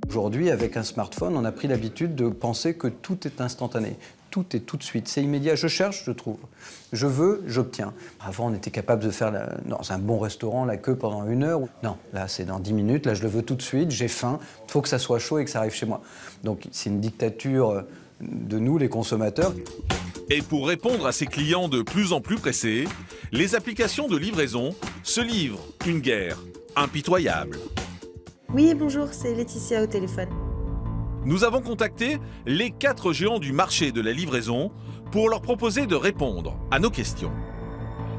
Aujourd'hui, avec un smartphone, on a pris l'habitude de penser que tout est instantané. Tout est tout de suite, c'est immédiat. Je cherche, je trouve. Je veux, j'obtiens. Avant, on était capable de faire, dans un bon restaurant, la queue pendant 1 heure. Non, là, c'est dans 10 minutes. Là, je le veux tout de suite, j'ai faim. Il faut que ça soit chaud et que ça arrive chez moi. Donc, c'est une dictature de nous, les consommateurs. Et pour répondre à ces clients de plus en plus pressés, les applications de livraison se livrent une guerre impitoyable. Oui, bonjour, c'est Laetitia au téléphone. Nous avons contacté les 4 géants du marché de la livraison pour leur proposer de répondre à nos questions.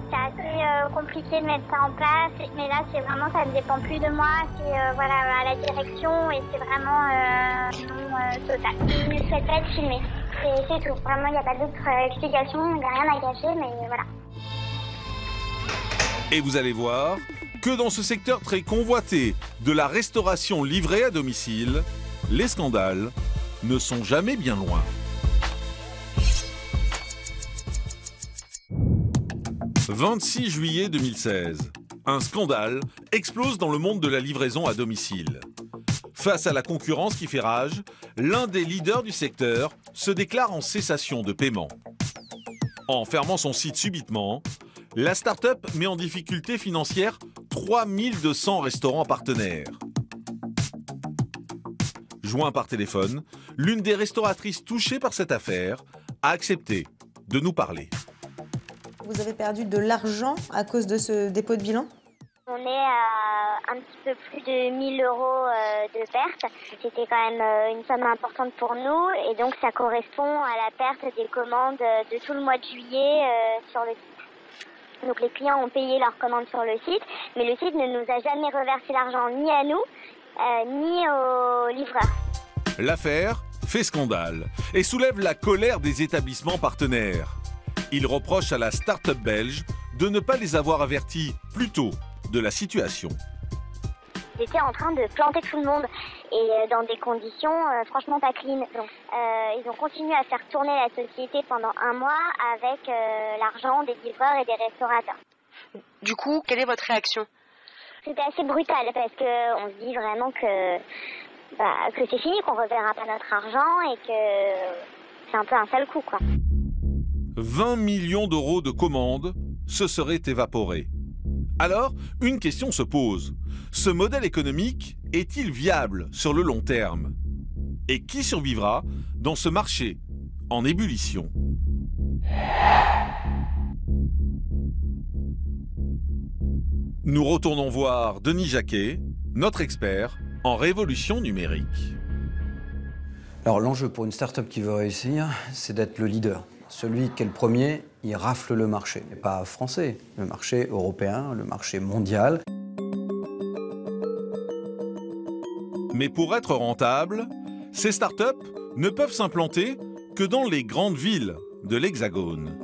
C'est assez compliqué de mettre ça en place, mais là, c'est vraiment, ça ne dépend plus de moi, c'est voilà, à la direction et c'est vraiment non total. Il ne souhaite pas être filmé, c'est tout. Vraiment, il n'y a pas d'autre explication, il n'y a rien à cacher, mais voilà. Et vous allez voir que dans ce secteur très convoité de la restauration livrée à domicile, les scandales ne sont jamais bien loin. « 26 juillet 2016. Un scandale explose dans le monde de la livraison à domicile. Face à la concurrence qui fait rage, l'un des leaders du secteur se déclare en cessation de paiement. En fermant son site subitement, la start-up met en difficulté financière 3200 restaurants partenaires. Joint par téléphone, l'une des restauratrices touchées par cette affaire a accepté de nous parler. Vous avez perdu de l'argent à cause de ce dépôt de bilan? On est à un petit peu plus de 1 000 € de perte. C'était quand même une somme importante pour nous et donc ça correspond à la perte des commandes de tout le mois de juillet sur le site. Donc les clients ont payé leurs commandes sur le site, mais le site ne nous a jamais reversé l'argent ni à nous, ni aux livreurs. L'affaire fait scandale et soulève la colère des établissements partenaires. Ils reprochent à la start-up belge de ne pas les avoir avertis plus tôt de la situation. Ils étaient en train de planter tout le monde et dans des conditions franchement pas clean. Donc, ils ont continué à faire tourner la société pendant 1 mois avec l'argent des livreurs et des restaurateurs. Du coup, quelle est votre réaction? C'était assez brutal parce qu'on se dit vraiment que c'est fini, qu'on ne reverra pas notre argent et que c'est un peu un sale coup, quoi. 20 millions d'euros de commandes se seraient évaporés. Alors, une question se pose. Ce modèle économique est-il viable sur le long terme? Et qui survivra dans ce marché en ébullition? Nous retournons voir Denis Jacquet, notre expert en révolution numérique. Alors l'enjeu pour une start-up qui veut réussir, c'est d'être le leader. Celui qui est le premier, il rafle le marché. Mais pas français, le marché européen, le marché mondial. Mais pour être rentables, ces startups ne peuvent s'implanter que dans les grandes villes de l'Hexagone.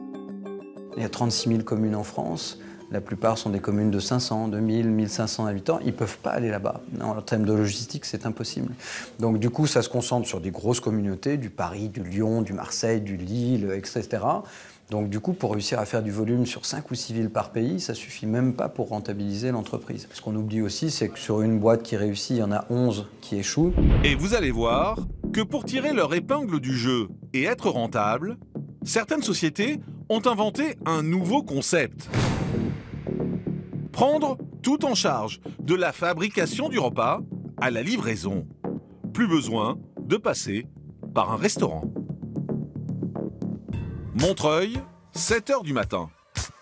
Il y a 36 000 communes en France. La plupart sont des communes de 500, 2000, 1500 habitants. Ils ne peuvent pas aller là-bas. En termes de logistique, c'est impossible. Donc du coup, ça se concentre sur des grosses communautés, du Paris, du Lyon, du Marseille, du Lille, etc. Donc du coup, pour réussir à faire du volume sur 5 ou 6 villes par pays, ça ne suffit même pas pour rentabiliser l'entreprise. Ce qu'on oublie aussi, c'est que sur une boîte qui réussit, il y en a 11 qui échouent. Et vous allez voir que pour tirer leur épingle du jeu et être rentable, certaines sociétés ont inventé un nouveau concept. Prendre tout en charge, de la fabrication du repas à la livraison. Plus besoin de passer par un restaurant. Montreuil, 7 h du matin.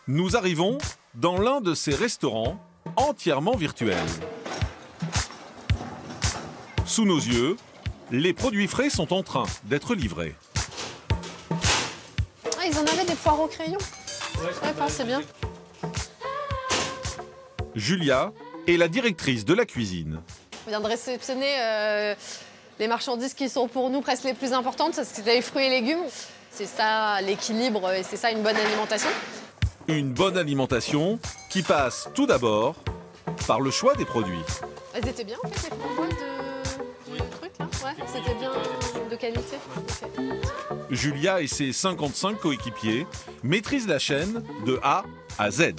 Nous arrivons dans l'un de ces restaurants entièrement virtuels. Sous nos yeux, les produits frais sont en train d'être livrés. Ah, ils en avaient des poires au crayon. D'accord, c'est bien. Julia et la directrice de la cuisine. On vient de réceptionner les marchandises qui sont pour nous presque les plus importantes, c'est les fruits et légumes. C'est ça l'équilibre et c'est ça une bonne alimentation. Une bonne alimentation qui passe tout d'abord par le choix des produits. Elles étaient bien en fait les framboises de trucs là. Ouais, c'était bien de qualité. Okay. Julia et ses 55 coéquipiers maîtrisent la chaîne de A à Z.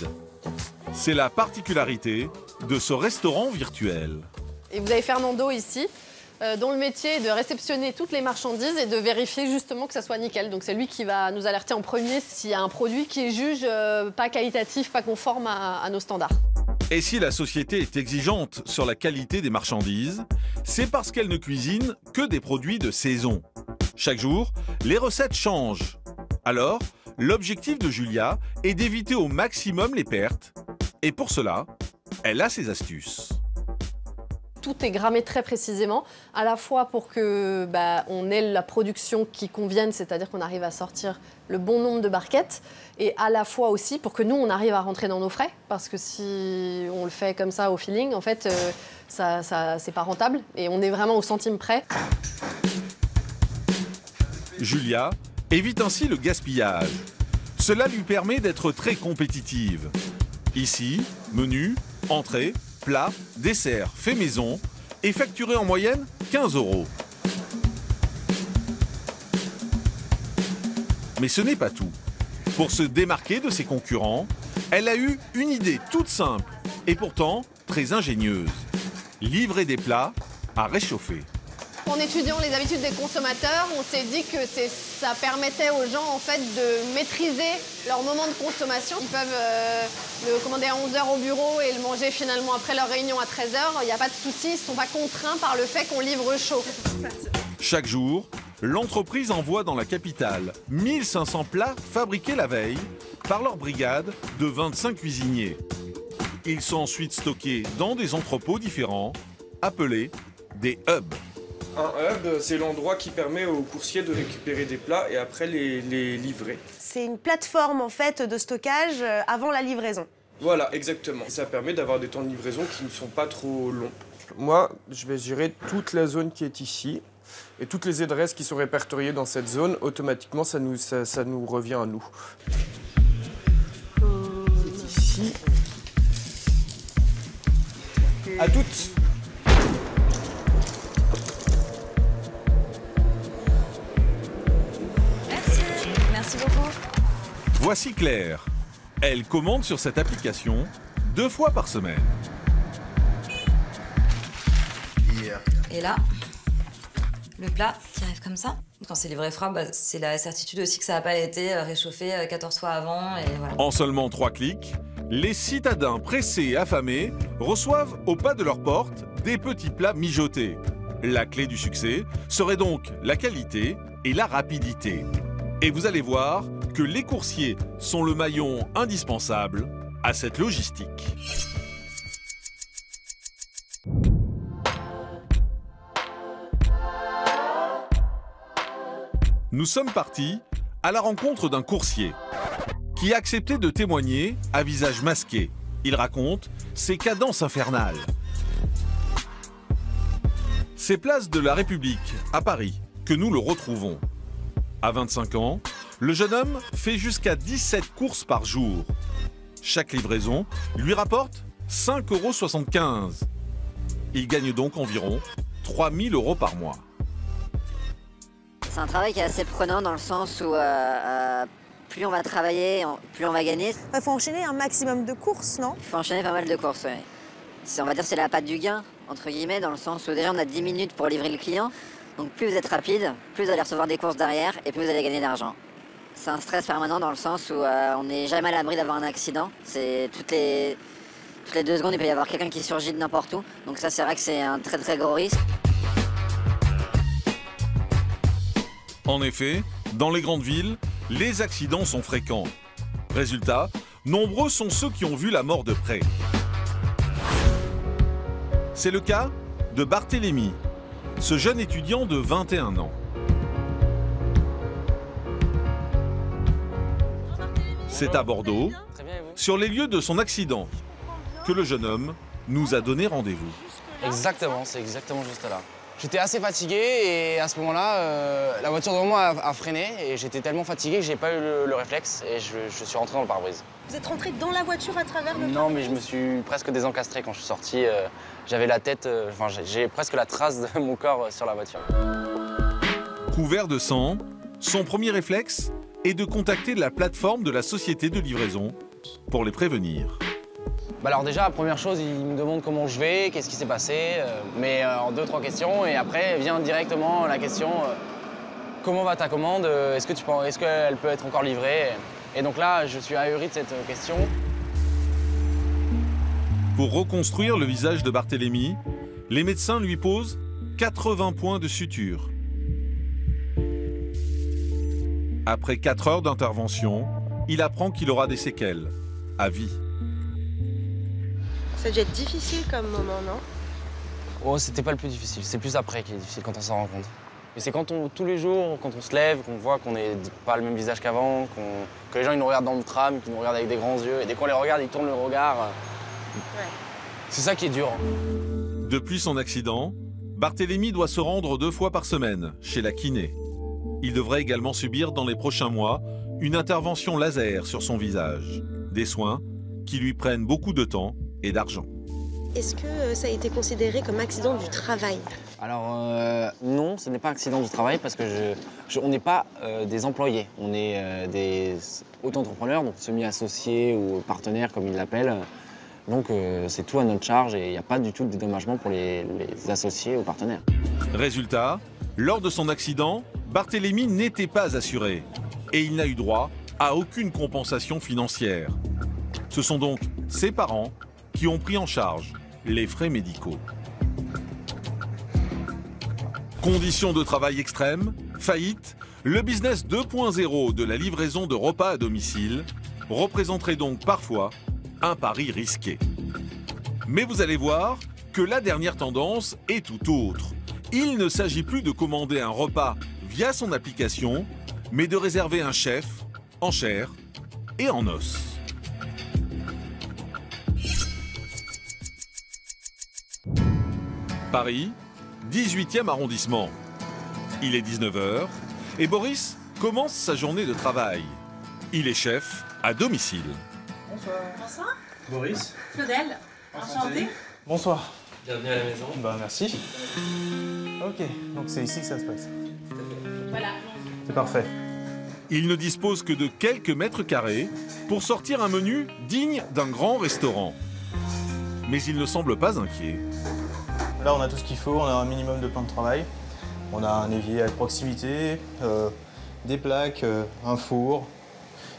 C'est la particularité de ce restaurant virtuel. Et vous avez Fernando ici, dont le métier est de réceptionner toutes les marchandises et de vérifier justement que ça soit nickel. Donc c'est lui qui va nous alerter en premier s'il y a un produit qui est juge pas qualitatif, pas conforme à nos standards. Et si la société est exigeante sur la qualité des marchandises, c'est parce qu'elle ne cuisine que des produits de saison. Chaque jour, les recettes changent. Alors, l'objectif de Julia est d'éviter au maximum les pertes. Et pour cela, elle a ses astuces. Tout est grammé très précisément, à la fois pour que on ait la production qui convienne, c'est-à-dire qu'on arrive à sortir le bon nombre de barquettes, et à la fois aussi pour que nous, on arrive à rentrer dans nos frais, parce que si on le fait comme ça au feeling, en fait, c'est pas rentable, et on est vraiment au centime près. Julia évite ainsi le gaspillage. Cela lui permet d'être très compétitive. Ici, menu, entrée, plat, dessert, fait maison et facturé en moyenne 15 €. Mais ce n'est pas tout. Pour se démarquer de ses concurrents, elle a eu une idée toute simple et pourtant très ingénieuse. Livrer des plats à réchauffer. En étudiant les habitudes des consommateurs, on s'est dit que ça permettait aux gens en fait de maîtriser leur moment de consommation. Ils peuvent le commander à 11 h au bureau et le manger finalement après leur réunion à 13 h. Il n'y a pas de souci, ils ne sont pas contraints par le fait qu'on livre chaud. Chaque jour, l'entreprise envoie dans la capitale 1500 plats fabriqués la veille par leur brigade de 25 cuisiniers. Ils sont ensuite stockés dans des entrepôts différents, appelés des hubs. Un hub, c'est l'endroit qui permet aux coursiers de récupérer des plats et après les livrer. C'est une plateforme en fait de stockage avant la livraison. Voilà, exactement. Ça permet d'avoir des temps de livraison qui ne sont pas trop longs. Moi, je vais gérer toute la zone qui est ici. Et toutes les adresses qui sont répertoriées dans cette zone, automatiquement, ça nous revient à nous. C'est ici. À toutes. Merci beaucoup. Voici Claire. Elle commande sur cette application 2 fois par semaine. Et là, le plat qui arrive comme ça. Quand c'est livré froid, c'est la certitude aussi que ça n'a pas été réchauffé 14 fois avant. Et voilà. En seulement 3 clics, les citadins pressés et affamés reçoivent au pas de leur porte des petits plats mijotés. La clé du succès serait donc la qualité et la rapidité. Et vous allez voir que les coursiers sont le maillon indispensable à cette logistique. Nous sommes partis à la rencontre d'un coursier qui a accepté de témoigner à visage masqué. Il raconte ses cadences infernales. C'est place de la République, à Paris, que nous le retrouvons. À 25 ans, le jeune homme fait jusqu'à 17 courses par jour. Chaque livraison lui rapporte 5,75 €. Il gagne donc environ 3 000 € par mois. C'est un travail qui est assez prenant dans le sens où plus on va travailler, plus on va gagner. Il faut enchaîner un maximum de courses, non? Il faut enchaîner pas mal de courses, oui. On va dire que c'est la patte du gain, entre guillemets, dans le sens où déjà on a 10 minutes pour livrer le client. Donc plus vous êtes rapide, plus vous allez recevoir des courses derrière et plus vous allez gagner d'argent. C'est un stress permanent dans le sens où on n'est jamais à l'abri d'avoir un accident. C'est toutes les 2 secondes, il peut y avoir quelqu'un qui surgit de n'importe où. Donc ça, c'est vrai que c'est un très très gros risque. En effet, dans les grandes villes, les accidents sont fréquents. Résultat, nombreux sont ceux qui ont vu la mort de près. C'est le cas de Barthélémy, ce jeune étudiant de 21 ans. C'est à Bordeaux, sur les lieux de son accident, que le jeune homme nous a donné rendez-vous. Exactement, c'est exactement juste là. J'étais assez fatigué et à ce moment-là, la voiture devant moi a freiné et j'étais tellement fatigué que j'ai pas eu le réflexe et je suis rentré dans le pare-brise. Vous êtes rentré dans la voiture à travers le Non, mais je me suis presque désencastré quand je suis sorti. J'avais la tête, enfin j'ai presque la trace de mon corps sur la voiture. Couvert de sang, son premier réflexe est de contacter la plateforme de la société de livraison pour les prévenir. Bah alors déjà, première chose, il me demande comment je vais, qu'est-ce qui s'est passé, mais en 2-3 questions, et après vient directement la question comment va ta commande, est-ce qu'elle peut être encore livrée? Et donc là, je suis ahuri de cette question. Pour reconstruire le visage de Barthélemy, les médecins lui posent 80 points de suture. Après 4 heures d'intervention, il apprend qu'il aura des séquelles, à vie. Ça a dû être difficile comme moment, non? Oh, c'était pas le plus difficile, c'est plus après qui est difficile quand on s'en rend compte. Mais c'est quand tous les jours, quand on se lève, qu'on voit qu'on n'est pas le même visage qu'avant, que les gens ils nous regardent dans le tram, qu'ils nous regardent avec des grands yeux, et dès qu'on les regarde, ils tournent le regard. Ouais. C'est ça qui est dur. Depuis son accident, Barthélemy doit se rendre 2 fois par semaine chez la kiné. Il devrait également subir dans les prochains mois une intervention laser sur son visage. Des soins qui lui prennent beaucoup de temps et d'argent. Est-ce que ça a été considéré comme accident du travail? Alors non, ce n'est pas accident du travail parce que on n'est pas des employés, on est des auto-entrepreneurs, donc semi-associés ou partenaires comme ils l'appellent. Donc c'est tout à notre charge et il n'y a pas du tout de dédommagement pour les associés ou partenaires. Résultat, lors de son accident, Barthélemy n'était pas assuré et il n'a eu droit à aucune compensation financière. Ce sont donc ses parents qui ont pris en charge les frais médicaux. Conditions de travail extrêmes, faillite, le business 2.0 de la livraison de repas à domicile représenterait donc parfois un pari risqué. Mais vous allez voir que la dernière tendance est tout autre. Il ne s'agit plus de commander un repas via son application, mais de réserver un chef en chair et en os. Paris, 18e arrondissement. Il est 19h et Boris commence sa journée de travail. Il est chef à domicile. Bonsoir. Bonsoir. Boris. Claudel. Enchantée. Bonsoir. Bienvenue à la maison. Bah merci. Ok, donc c'est ici que ça se passe. Voilà. C'est parfait. Il ne dispose que de quelques mètres carrés pour sortir un menu digne d'un grand restaurant. Mais il ne semble pas inquiet. Là, on a tout ce qu'il faut, on a un minimum de plan de travail. On a un évier à proximité, des plaques, un four,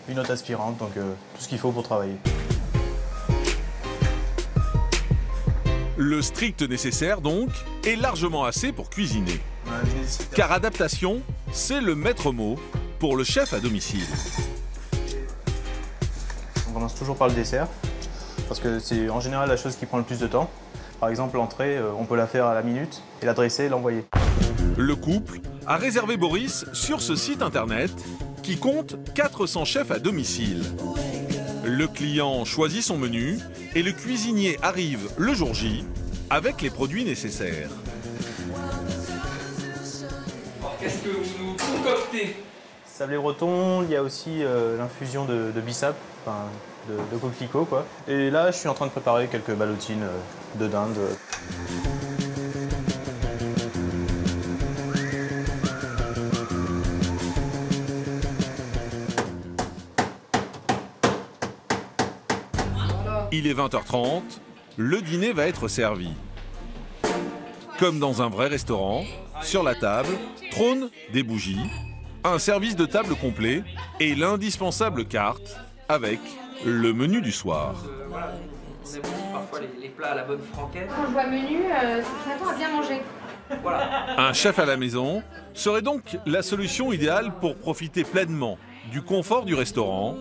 une hotte aspirante, donc tout ce qu'il faut pour travailler. Le strict nécessaire, donc, est largement assez pour cuisiner. Car adaptation, c'est le maître mot pour le chef à domicile. On commence toujours par le dessert, parce que c'est en général la chose qui prend le plus de temps. Par exemple, l'entrée, on peut la faire à la minute et la dresser et l'envoyer. Le couple a réservé Boris sur ce site internet qui compte 400 chefs à domicile. Le client choisit son menu et le cuisinier arrive le jour J avec les produits nécessaires. Alors, qu'est-ce que vous nous concoctez? Sablé breton, il y a aussi l'infusion de bissap, enfin de coquelicot quoi. Et là, je suis en train de préparer quelques ballotines de dinde. Il est 20h30, le dîner va être servi. Comme dans un vrai restaurant, sur la table trônent des bougies, un service de table complet et l'indispensable carte avec le menu du soir. Voilà, on aime parfois les plats à la bonne franquette. Quand je vois le menu, ça s'attend à bien manger. Voilà. Un chef à la maison serait donc la solution idéale pour profiter pleinement du confort du restaurant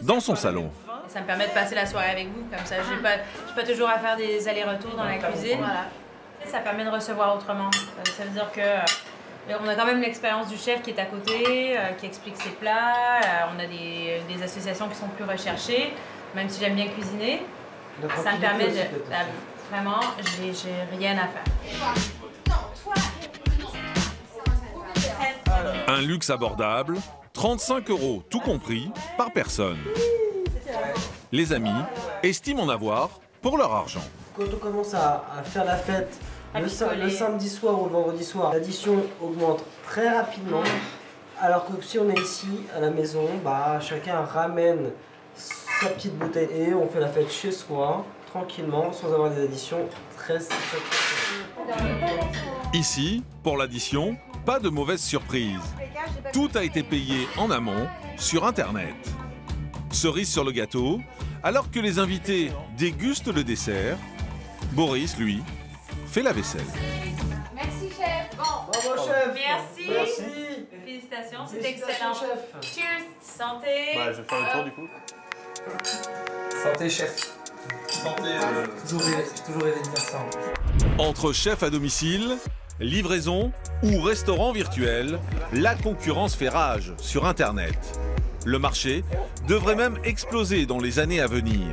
dans son salon. Ça me permet de passer la soirée avec vous, comme ça j'ai pas toujours à faire des allers-retours dans la cuisine. Voilà. Ça permet de recevoir autrement. Ça veut dire que on a quand même l'expérience du chef qui est à côté, qui explique ses plats. On a des associations qui sont plus recherchées, même si j'aime bien cuisiner. Ça me permet de... Vraiment, j'ai rien à faire. Un luxe abordable, 35 € tout compris par personne. Les amis estiment en avoir pour leur argent. Quand on commence à faire la fête le samedi soir ou le vendredi soir, l'addition augmente très rapidement. Alors que si on est ici à la maison, bah, chacun ramène sa petite bouteille et on fait la fête chez soi, tranquillement, sans avoir des additions très. Ici, pour l'addition, pas de mauvaise surprise. Tout a été payé en amont sur Internet. Cerise sur le gâteau, alors que les invités dégustent le dessert, Boris, lui, fait la vaisselle. Merci chef. Bon. Bravo chef. Merci. Merci. Félicitations, c'est excellent. Chef. Cheers. Santé. Bah, je vais faire le tour du coup. Santé chef. Santé. J'ai toujours rêvé de dire ça. Entre chef à domicile, livraison ou restaurant virtuel, la concurrence fait rage sur Internet. Le marché devrait même exploser dans les années à venir.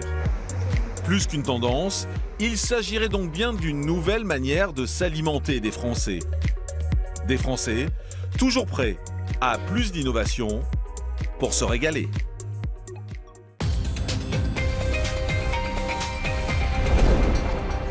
Plus qu'une tendance, il s'agirait donc bien d'une nouvelle manière de s'alimenter des Français. Des Français toujours prêts à plus d'innovation pour se régaler.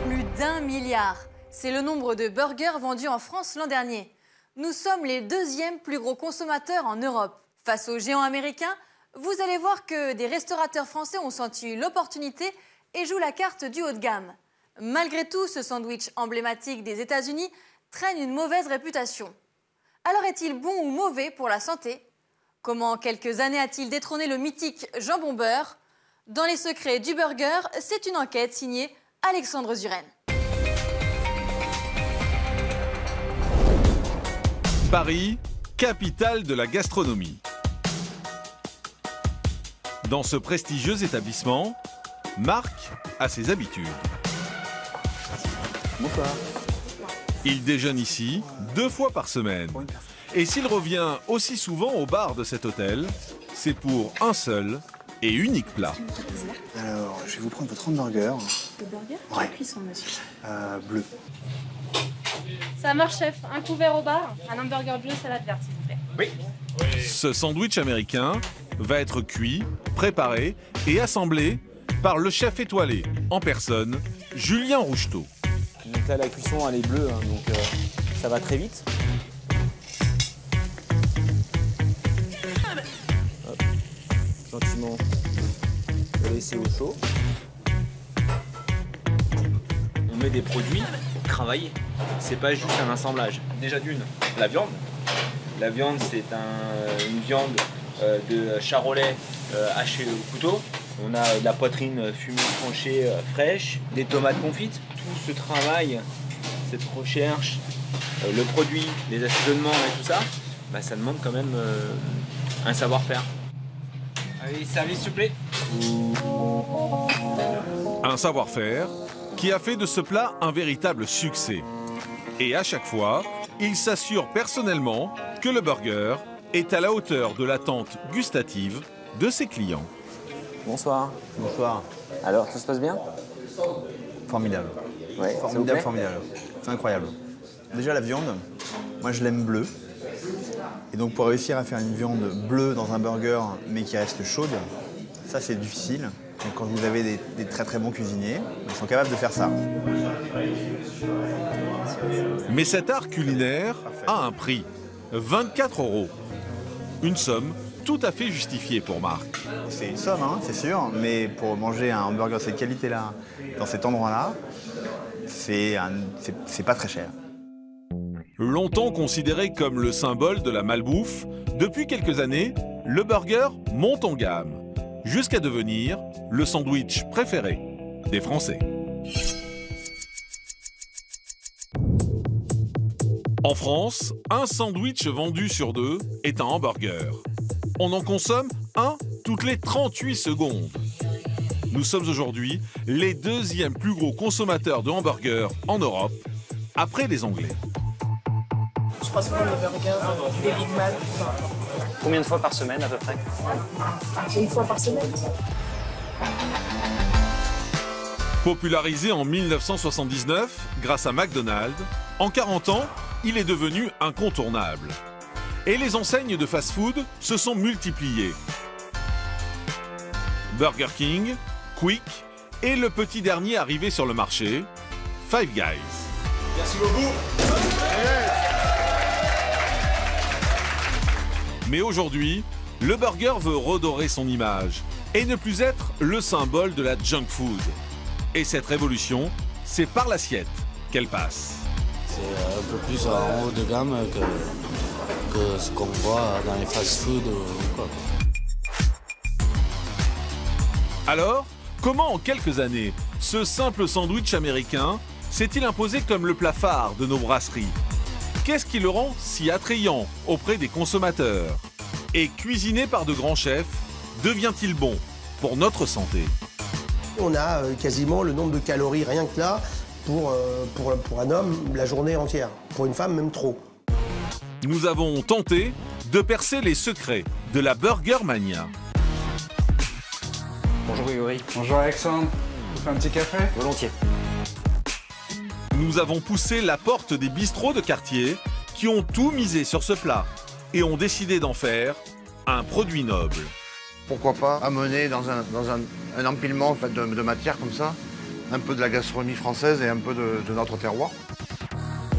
Plus d'1 milliard. C'est le nombre de burgers vendus en France l'an dernier. Nous sommes les deuxièmes plus gros consommateurs en Europe. Face aux géants américains, vous allez voir que des restaurateurs français ont senti l'opportunité et jouent la carte du haut de gamme. Malgré tout, ce sandwich emblématique des États-Unis traîne une mauvaise réputation. Alors est-il bon ou mauvais pour la santé? Comment en quelques années a-t-il détrôné le mythique jambon beurre? Dans les secrets du burger, c'est une enquête signée Alexandre Zuren. Paris, capitale de la gastronomie. Dans ce prestigieux établissement, Marc a ses habitudes. Bonsoir. Il déjeune ici 2 fois par semaine. Et s'il revient aussi souvent au bar de cet hôtel, c'est pour un seul et unique plat. Alors, je vais vous prendre votre hamburger. Le burger? Ouais. Cuisson, monsieur. Bleu. Ça marche, chef. Un couvert au bar, un hamburger bleu, salade verte, s'il vous plaît. Oui. Ce sandwich américain va être cuit, préparé et assemblé par le chef étoilé en personne, Julien Roucheteau. Donc là, la cuisson, elle est bleue, hein, donc ça va très vite. Hop. Gentiment, on va laisser au chaud. On met des produits pour travailler. C'est pas juste un assemblage. Déjà d'une, la viande. La viande, c'est une viande de charolais hachée au couteau. On a de la poitrine fumée, tranchée, fraîche, des tomates confites. Tout ce travail, cette recherche, le produit, les assaisonnements et tout ça, bah, ça demande quand même un savoir-faire. Allez, service s'il vous plaît. Un savoir-faire qui a fait de ce plat un véritable succès. Et à chaque fois, il s'assure personnellement que le burger est à la hauteur de l'attente gustative de ses clients. Bonsoir. Bonsoir. Alors, tout se passe bien? Formidable. Ouais, formidable, formidable. C'est incroyable. Déjà la viande, moi je l'aime bleue. Et donc pour réussir à faire une viande bleue dans un burger mais qui reste chaude, ça c'est difficile. Donc quand vous avez des très très bons cuisiniers, ils sont capables de faire ça. Mais cet art culinaire a un prix, 24 €. Une somme tout à fait justifiée pour Marc. C'est une somme, hein, c'est sûr, mais pour manger un hamburger de cette qualité-là, dans cet endroit-là, c'est pas très cher. Longtemps considéré comme le symbole de la malbouffe, depuis quelques années, le burger monte en gamme, jusqu'à devenir le sandwich préféré des Français. En France, un sandwich vendu sur 2 est un hamburger. On en consomme un toutes les 38 secondes. Nous sommes aujourd'hui les deuxièmes plus gros consommateurs de hamburgers en Europe, après les Anglais. Je passe pour le burger, les Big Mac. Combien de fois par semaine à peu près? 1 fois par semaine. Popularisé en 1979 grâce à McDonald's, en 40 ans, il est devenu incontournable. Et les enseignes de fast-food se sont multipliées. Burger King, Quick et le petit dernier arrivé sur le marché, Five Guys. Merci beaucoup. Mais aujourd'hui, le burger veut redorer son image et ne plus être le symbole de la junk food. Et cette révolution, c'est par l'assiette qu'elle passe. C'est un peu plus en haut de gamme que ce qu'on voit dans les fast-food ou quoi. Alors, comment en quelques années, ce simple sandwich américain s'est-il imposé comme le plat phare de nos brasseries? Qu'est-ce qui le rend si attrayant auprès des consommateurs? Et cuisiné par de grands chefs, devient-il bon pour notre santé? On a quasiment le nombre de calories rien que là pour un homme la journée entière. Pour une femme, même trop. Nous avons tenté de percer les secrets de la Burger Mania. Bonjour Grégory. Bonjour Alexandre. Vous faites un petit café? Volontiers. Nous avons poussé la porte des bistrots de quartier qui ont tout misé sur ce plat et ont décidé d'en faire un produit noble. Pourquoi pas amener dans un empilement en fait, de matière comme ça, un peu de la gastronomie française et un peu de notre terroir.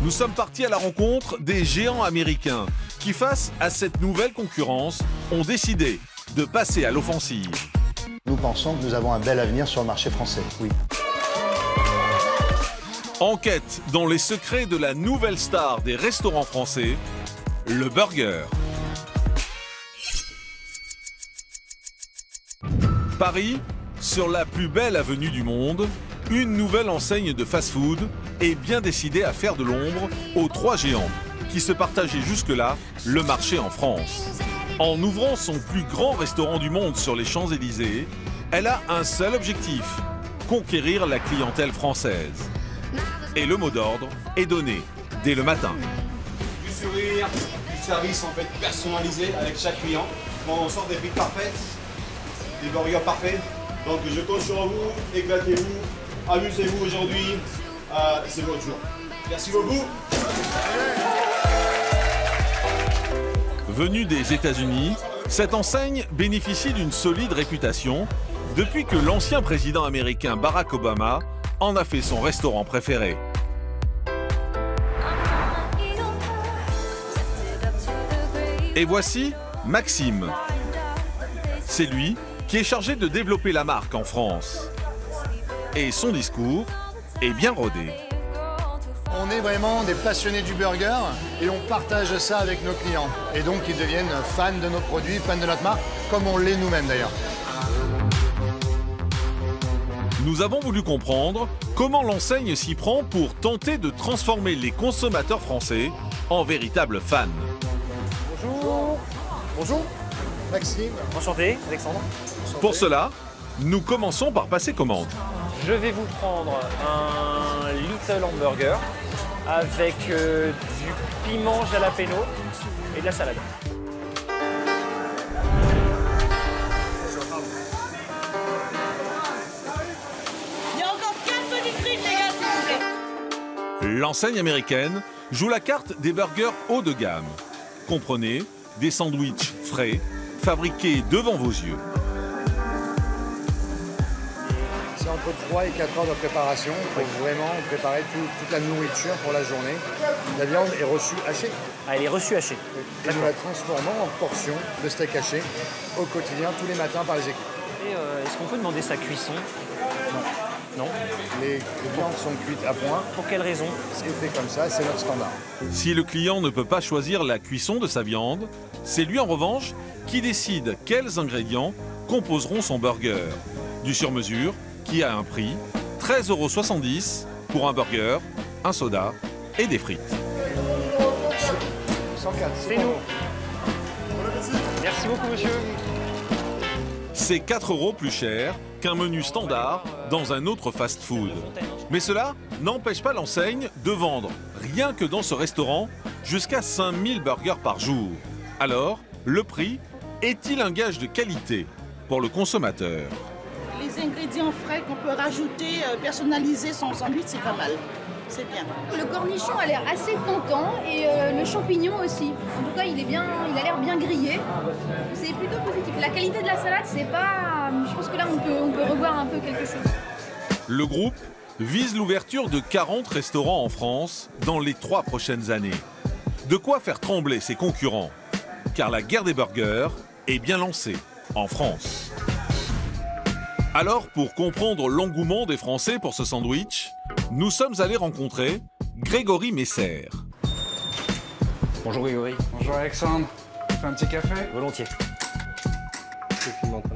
Nous sommes partis à la rencontre des géants américains qui, face à cette nouvelle concurrence, ont décidé de passer à l'offensive. Nous pensons que nous avons un bel avenir sur le marché français, oui. Enquête dans les secrets de la nouvelle star des restaurants français, le burger. Paris, sur la plus belle avenue du monde, une nouvelle enseigne de fast-food est bien décidée à faire de l'ombre aux trois géants qui se partageaient jusque-là le marché en France. En ouvrant son plus grand restaurant du monde sur les Champs-Élysées, elle a un seul objectif, conquérir la clientèle française. Et le mot d'ordre est donné dès le matin. Du sourire, du service en fait personnalisé avec chaque client. On sort des frites parfaites, des burgers parfaits. Donc je compte sur vous, éclatez-vous, amusez-vous aujourd'hui, c'est votre jour. Merci beaucoup. Venue des États-Unis, cette enseigne bénéficie d'une solide réputation depuis que l'ancien président américain Barack Obama en a fait son restaurant préféré. Et voici Maxime. C'est lui qui est chargé de développer la marque en France. Et son discours est bien rodé. On est vraiment des passionnés du burger et on partage ça avec nos clients. Et donc ils deviennent fans de nos produits, fans de notre marque, comme on l'est nous-mêmes d'ailleurs. Nous avons voulu comprendre comment l'enseigne s'y prend pour tenter de transformer les consommateurs français en véritables fans. Bonjour. Bonjour. Maxime. Enchanté, Alexandre. Pour cela, nous commençons par passer commande. Je vais vous prendre un Little Hamburger avec du piment jalapeno et de la salade. Il y a encore 4 petites frites, les gars, s'il vous plaît. L'enseigne américaine joue la carte des burgers haut de gamme. Comprenez, des sandwichs frais, fabriqués devant vos yeux. C'est entre 3 et 4 heures de préparation pour vraiment préparer toute la nourriture pour la journée. La viande est reçue hachée. Ah, elle est reçue hachée. Et nous la transformons en portions de steak haché au quotidien, tous les matins par les équipes. Et est-ce qu'on peut demander sa cuisson? Non. Les viandes sont cuites à point. Pour quelle raison? C'est fait comme ça, c'est notre standard. Si le client ne peut pas choisir la cuisson de sa viande, c'est lui en revanche qui décide quels ingrédients composeront son burger. Du sur-mesure, qui a un prix 13,70 € pour un burger, un soda et des frites. 104, c'est nous. Merci beaucoup, monsieur. C'est 4 € plus cher qu'un menu standard dans un autre fast-food. Mais cela n'empêche pas l'enseigne de vendre, rien que dans ce restaurant, jusqu'à 5000 burgers par jour. Alors, le prix est-il un gage de qualité pour le consommateur? Les des ingrédients frais qu'on peut rajouter, personnaliser son sandwich, c'est pas mal. C'est bien. Le cornichon a l'air assez tentant et le champignon aussi. En tout cas, il a l'air bien grillé. C'est plutôt positif. La qualité de la salade, c'est pas... Je pense que là, on peut revoir un peu quelque chose. Le groupe vise l'ouverture de 40 restaurants en France dans les 3 prochaines années. De quoi faire trembler ses concurrents, car la guerre des burgers est bien lancée en France. Alors, pour comprendre l'engouement des Français pour ce sandwich, nous sommes allés rencontrer Grégory Messer. Bonjour Grégory. Bonjour Alexandre. Tu fais un petit café? Volontiers.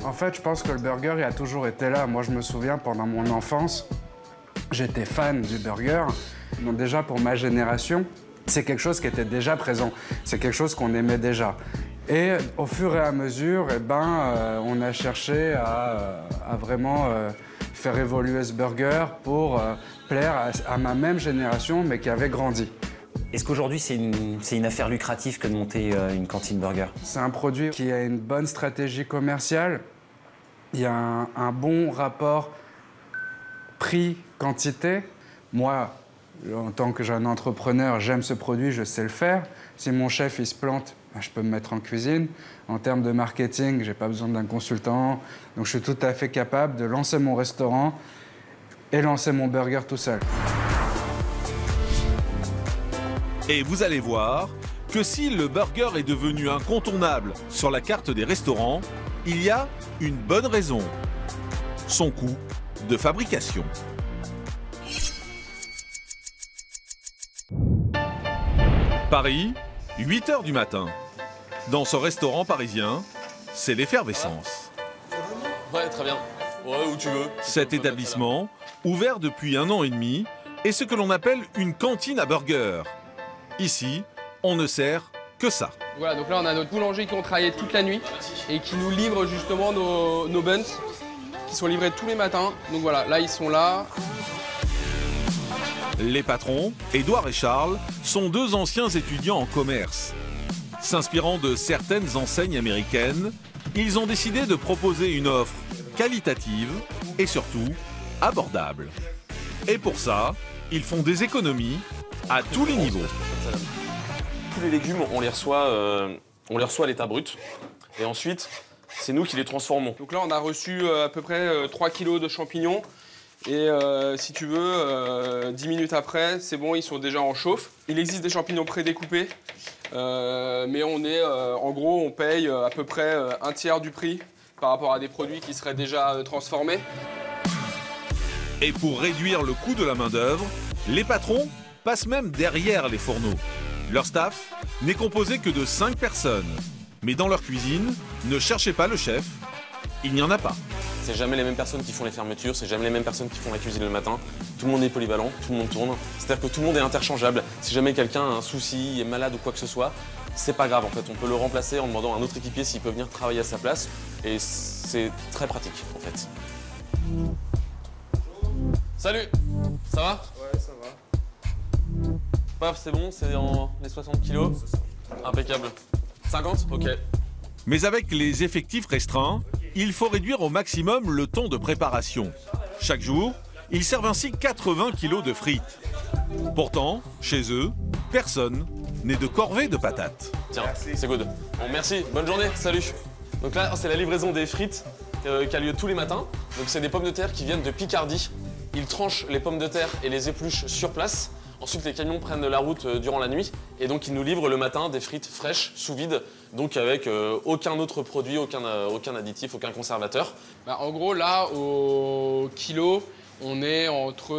En fait, je pense que le burger il a toujours été là. Moi, je me souviens, pendant mon enfance, j'étais fan du burger. Donc déjà, pour ma génération, c'est quelque chose qui était déjà présent. C'est quelque chose qu'on aimait déjà. Et au fur et à mesure, on a cherché à vraiment faire évoluer ce burger pour plaire à ma même génération, mais qui avait grandi. Est-ce qu'aujourd'hui, c'est une affaire lucrative que de monter une cantine burger? C'est un produit qui a une bonne stratégie commerciale. Il y a un bon rapport prix-quantité. Moi, en tant que jeune entrepreneur, j'aime ce produit, je sais le faire. Si mon chef il se plante, je peux me mettre en cuisine. En termes de marketing, j'ai pas besoin d'un consultant. Donc je suis tout à fait capable de lancer mon restaurant et lancer mon burger tout seul. Et vous allez voir que si le burger est devenu incontournable sur la carte des restaurants, il y a une bonne raison. Son coût de fabrication. Paris, 8 h du matin. Dans ce restaurant parisien, c'est l'effervescence. Ouais, très bien. Ouais, où tu veux. Cet établissement, ouvert depuis 1 an et demi, est ce que l'on appelle une cantine à burger. Ici, on ne sert que ça. Voilà, donc là on a notre boulanger qui ont travaillé toute la nuit et qui nous livre justement nos buns qui sont livrés tous les matins. Donc voilà, là ils sont là. Les patrons, Édouard et Charles, sont 2 anciens étudiants en commerce. S'inspirant de certaines enseignes américaines, ils ont décidé de proposer une offre qualitative et surtout abordable. Et pour ça, ils font des économies à tous les niveaux. Tous les légumes, on les reçoit à l'état brut. Et ensuite, c'est nous qui les transformons. Donc là, on a reçu à peu près 3 kilos de champignons. Et si tu veux, 10 minutes après, c'est bon, ils sont déjà en chauffe. Il existe des champignons prédécoupés, mais en gros, on paye à peu près 1/3 du prix par rapport à des produits qui seraient déjà transformés. Et pour réduire le coût de la main-d'œuvre, les patrons passent même derrière les fourneaux. Leur staff n'est composé que de 5 personnes. Mais dans leur cuisine, ne cherchez pas le chef, il n'y en a pas. C'est jamais les mêmes personnes qui font les fermetures, c'est jamais les mêmes personnes qui font la cuisine le matin. Tout le monde est polyvalent, tout le monde tourne. C'est-à-dire que tout le monde est interchangeable. Si jamais quelqu'un a un souci, est malade ou quoi que ce soit, c'est pas grave en fait. On peut le remplacer en demandant à un autre équipier s'il peut venir travailler à sa place. Et c'est très pratique en fait. Salut, ça va? Ouais, ça va. Paf, c'est bon, c'est dans les 60 kilos. Impeccable. 50? Ok. Mais avec les effectifs restreints, il faut réduire au maximum le temps de préparation. Chaque jour, ils servent ainsi 80 kilos de frites. Pourtant, chez eux, personne n'est de corvée de patates. Tiens, c'est good. Bon, merci, bonne journée, salut. Donc là, c'est la livraison des frites qui a lieu tous les matins. Donc c'est des pommes de terre qui viennent de Picardie. Ils tranchent les pommes de terre et les épluchent sur place. Ensuite, les camions prennent la route durant la nuit et donc ils nous livrent le matin des frites fraîches, sous vide, donc avec aucun autre produit, aucun additif, aucun conservateur. Bah, en gros, là, au kilo, on est entre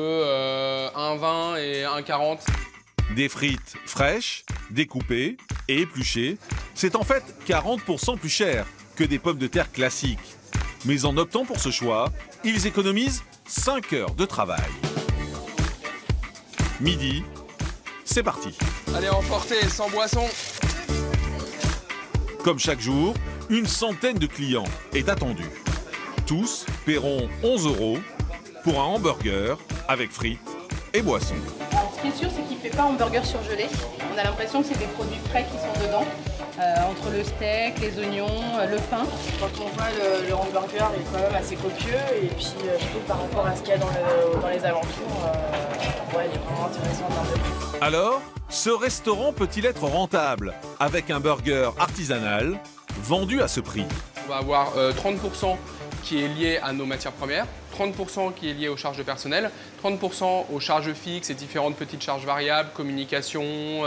1,20 et 1,40. Des frites fraîches, découpées et épluchées, c'est en fait 40% plus cher que des pommes de terre classiques. Mais en optant pour ce choix, ils économisent 5 heures de travail. Midi, c'est parti. Allez, emporter, sans boisson. Comme chaque jour, une centaine de clients est attendue. Tous paieront 11 € pour un hamburger avec frites et boissons. Ce qui est sûr, c'est qu'il ne fait pas hamburger surgelé. On a l'impression que c'est des produits frais qui sont dedans. Entre entre le steak, les oignons, le pain. Quand on voit le hamburger est quand même assez copieux et puis surtout par rapport à ce qu'il y a dans les alentours, ouais, il est vraiment intéressant en termes de prix. Alors, ce restaurant peut-il être rentable avec un burger artisanal vendu à ce prix? On va avoir 30% qui est lié à nos matières premières, 30% qui est lié aux charges de personnel, 30% aux charges fixes et différentes petites charges variables, communication,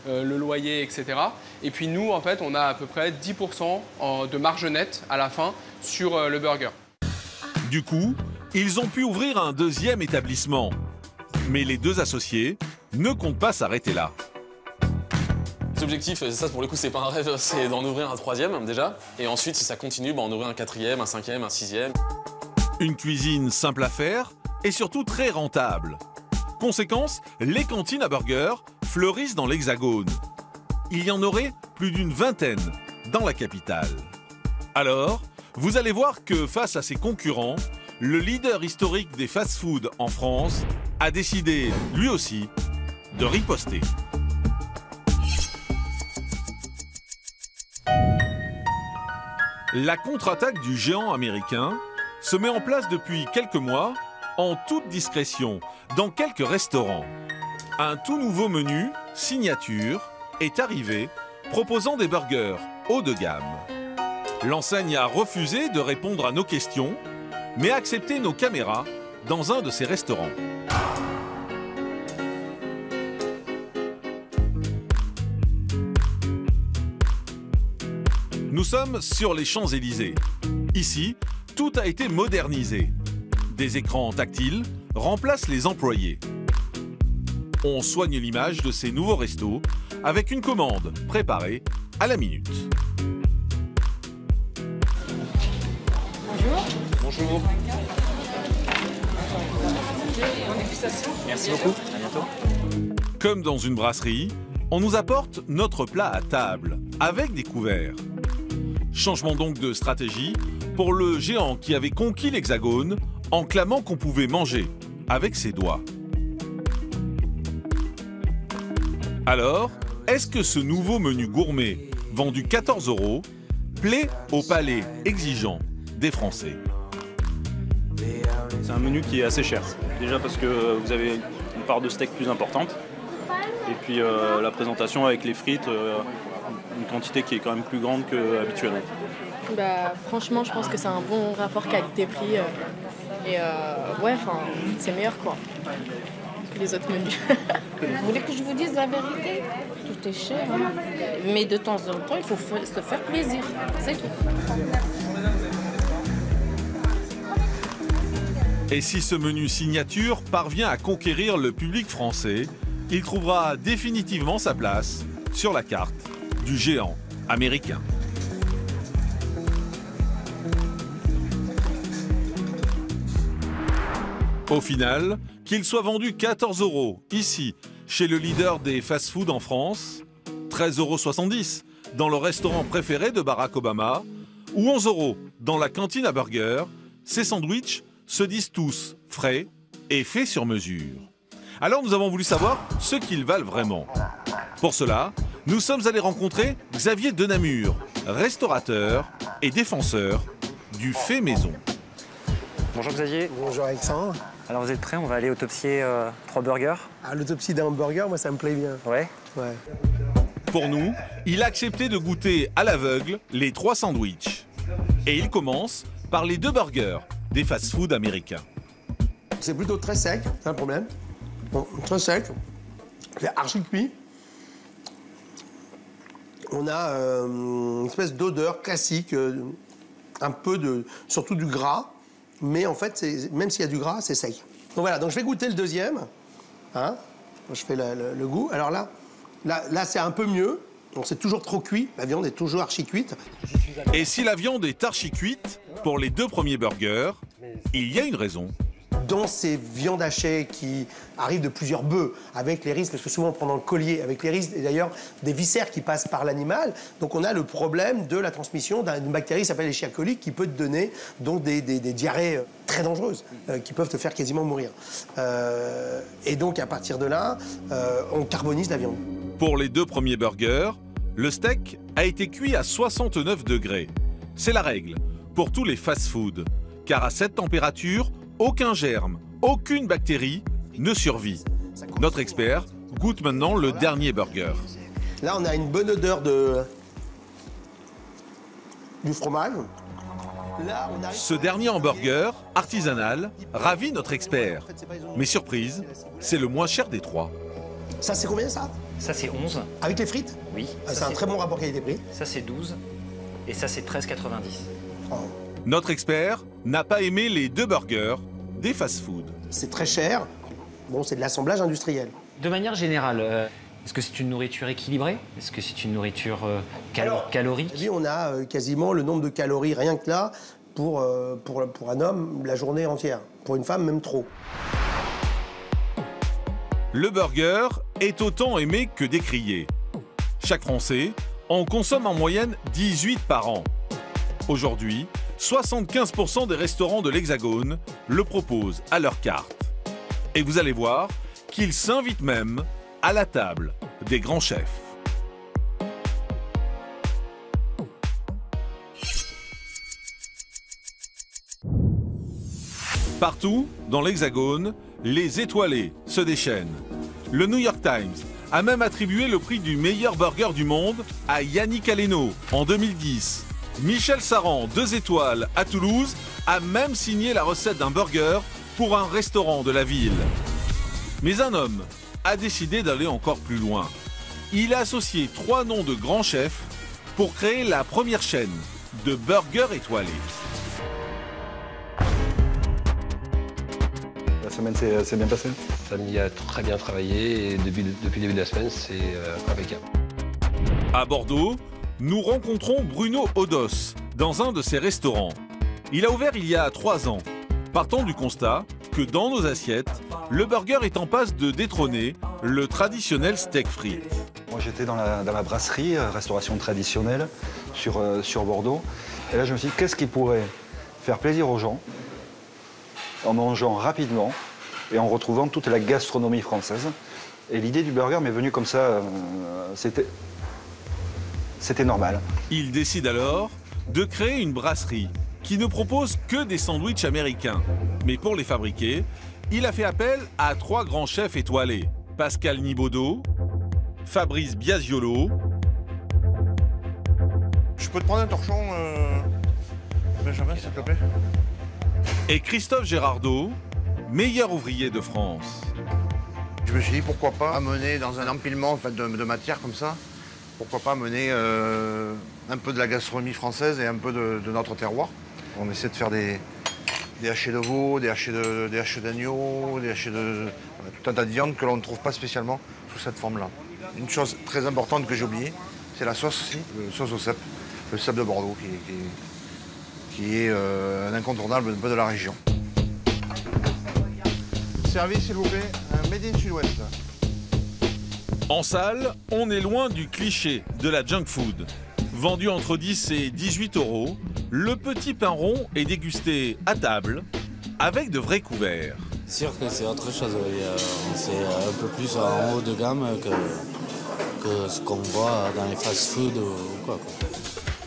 le loyer, etc. Et puis nous, en fait, on a à peu près 10% de marge nette à la fin sur le burger. Du coup, ils ont pu ouvrir un deuxième établissement. Mais les deux associés ne comptent pas s'arrêter là. L'objectif, ça pour le coup c'est pas un rêve, c'est d'en ouvrir un troisième déjà. Et ensuite si ça continue, en ouvrir un quatrième, un cinquième, un sixième. Une cuisine simple à faire et surtout très rentable. Conséquence, les cantines à burgers fleurissent dans l'Hexagone. Il y en aurait plus d'une vingtaine dans la capitale. Alors, vous allez voir que face à ses concurrents, le leader historique des fast-foods en France a décidé, lui aussi, de riposter. La contre-attaque du géant américain se met en place depuis quelques mois, en toute discrétion, dans quelques restaurants. Un tout nouveau menu, signature, est arrivé, proposant des burgers haut de gamme. L'enseigne a refusé de répondre à nos questions, mais a accepté nos caméras dans un de ses restaurants. Nous sommes sur les Champs-Élysées. Ici, tout a été modernisé. Des écrans tactiles remplacent les employés. On soigne l'image de ces nouveaux restos avec une commande préparée à la minute. Bonjour. Bonjour. Merci beaucoup, à bientôt. Comme dans une brasserie, on nous apporte notre plat à table, avec des couverts. Changement donc de stratégie pour le géant qui avait conquis l'Hexagone en clamant qu'on pouvait manger avec ses doigts. Alors, est-ce que ce nouveau menu gourmet, vendu 14 €, plaît au palais exigeant des Français? C'est un menu qui est assez cher. Déjà parce que vous avez une part de steak plus importante. Et puis la présentation avec les frites, une quantité qui est quand même plus grande qu'habituellement. Bah, franchement, je pense que c'est un bon rapport qualité-prix. Ouais, c'est meilleur quoi que les autres menus. Vous voulez que je vous dise la vérité? Tout est cher, hein. Mais de temps en temps, il faut se faire plaisir. C'est tout. Et si ce menu signature parvient à conquérir le public français, il trouvera définitivement sa place sur la carte du géant américain. Au final, qu'il soit vendu 14 € ici, chez le leader des fast-foods en France, 13,70 € dans le restaurant préféré de Barack Obama, ou 11 € dans la cantine à burger, ces sandwichs se disent tous frais et faits sur mesure. Alors nous avons voulu savoir ce qu'ils valent vraiment. Pour cela, nous sommes allés rencontrer Xavier Denamur, restaurateur et défenseur du fait maison. Bonjour Xavier. Bonjour Alexandre. Alors vous êtes prêts? On va aller autopsier 3 burgers. Ah, l'autopsie d'un hamburger, moi ça me plaît bien. Ouais. Ouais. Pour nous, il a accepté de goûter à l'aveugle les 3 sandwichs. Et il commence par les 2 burgers des fast-foods américains. C'est plutôt très sec, c'est un problème. Bon, très sec, c'est archi cuit. On a une espèce d'odeur classique, un peu de, surtout du gras, mais en fait, même s'il y a du gras, c'est sec. Donc voilà, donc je vais goûter le deuxième. Hein, je fais le goût. Alors là c'est un peu mieux. Donc c'est toujours trop cuit, la viande est toujours archi cuite. Et si la viande est archi cuite, pour les 2 premiers burgers, il y a une raison. Dans ces viandes hachées qui arrivent de plusieurs bœufs, avec les risques, parce que souvent on prend dans le collier, avec les risques, et d'ailleurs des viscères qui passent par l'animal, donc on a le problème de la transmission d'une bactérie qui s'appelle Escherichia coli, qui peut te donner donc des diarrhées très dangereuses, qui peuvent te faire quasiment mourir. Et donc à partir de là, on carbonise la viande. Pour les 2 premiers burgers, Le steak a été cuit à 69 degrés. C'est la règle pour tous les fast-foods, car à cette température, aucun germe, aucune bactérie ne survit. Notre expert goûte maintenant le dernier burger. Là, on a une bonne odeur du fromage. Là, on arrive... Ce dernier hamburger, artisanal, ravit notre expert. Mais surprise, c'est le moins cher des trois. Ça, c'est combien, ça? Ça, c'est 11. Avec les frites? Oui. C'est un très bon rapport qualité-prix. Ça, c'est 12. Et ça, c'est 13,90. Oh. Notre expert n'a pas aimé les deux burgers des fast-foods. C'est très cher. Bon, c'est de l'assemblage industriel. De manière générale, est-ce que c'est une nourriture équilibrée? Est-ce que c'est une nourriture calorique? Oui, on a quasiment le nombre de calories, rien que là, pour un homme, la journée entière. Pour une femme, même trop. Le burger est autant aimé que décrié. Chaque Français en consomme en moyenne 18 par an. Aujourd'hui, 75% des restaurants de l'Hexagone le proposent à leur carte. Et vous allez voir qu'ils s'invitent même à la table des grands chefs. Partout dans l'Hexagone, les étoilés se déchaînent. Le New York Times a même attribué le prix du meilleur burger du monde à Yannick Aleno en 2010. Michel Saran, 2 étoiles à Toulouse, a même signé la recette d'un burger pour un restaurant de la ville. Mais un homme a décidé d'aller encore plus loin. Il a associé 3 noms de grands chefs pour créer la première chaîne de burgers étoilés. La semaine s'est bien passée. Samy a très bien travaillé et depuis le début de la semaine, c'est impeccable. À Bordeaux, nous rencontrons Bruno Odos dans un de ses restaurants. Il a ouvert il y a 3 ans, partant du constat que dans nos assiettes, le burger est en passe de détrôner le traditionnel steak frites. Moi j'étais dans ma brasserie, restauration traditionnelle, sur Bordeaux. Et là je me suis dit, qu'est-ce qui pourrait faire plaisir aux gens en mangeant rapidement et en retrouvant toute la gastronomie française. Et l'idée du burger m'est venue comme ça, c'était normal. Il décide alors de créer une brasserie qui ne propose que des sandwichs américains. Mais pour les fabriquer, il a fait appel à 3 grands chefs étoilés. Pascal Nibaudot, Fabrice Biasiolo. Je peux te prendre un torchon, Benjamin, s'il te plaît? Et Christophe Gérardeau, meilleur ouvrier de France. Je me suis dit, pourquoi pas amener dans un empilement de matière comme ça, pourquoi pas amener un peu de la gastronomie française et un peu de notre terroir. On essaie de faire des hachés de veau, des hachés d'agneau, des hachés de... tout un tas de viandes que l'on ne trouve pas spécialement sous cette forme-là. Une chose très importante que j'ai oubliée, c'est la sauce aussi, la sauce au cèpe, le cèpe de Bordeaux, qui est un incontournable un peu de la région. Servi, s'il vous plaît, un Made in Sud-Ouest. En salle, on est loin du cliché de la junk food. Vendu entre 10 et 18 €, le petit pain rond est dégusté à table avec de vrais couverts. C'est sûr que c'est autre chose, c'est un peu plus en haut de gamme que ce qu'on voit dans les fast-food ou quoi.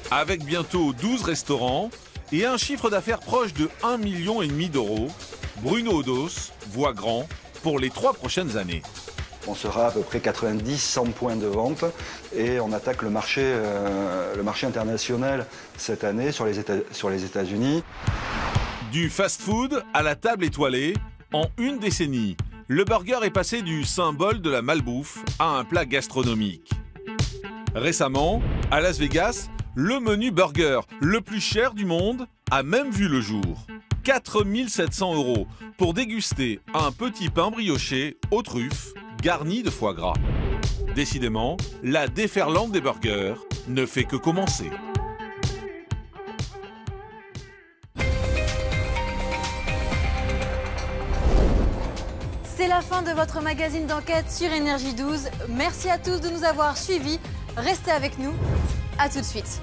Avec bientôt 12 restaurants et un chiffre d'affaires proche de 1,5 million d'euros, Bruno Odos voit grand pour les 3 prochaines années. On sera à peu près 90-100 points de vente et on attaque le marché international cette année sur les États-Unis. Du fast-food à la table étoilée, en une décennie, le burger est passé du symbole de la malbouffe à un plat gastronomique. Récemment, à Las Vegas, le menu burger le plus cher du monde a même vu le jour. 4 700 € pour déguster un petit pain brioché aux truffes garni de foie gras. Décidément, la déferlante des burgers ne fait que commencer. C'est la fin de votre magazine d'enquête sur Énergie 12. Merci à tous de nous avoir suivis. Restez avec nous. À tout de suite.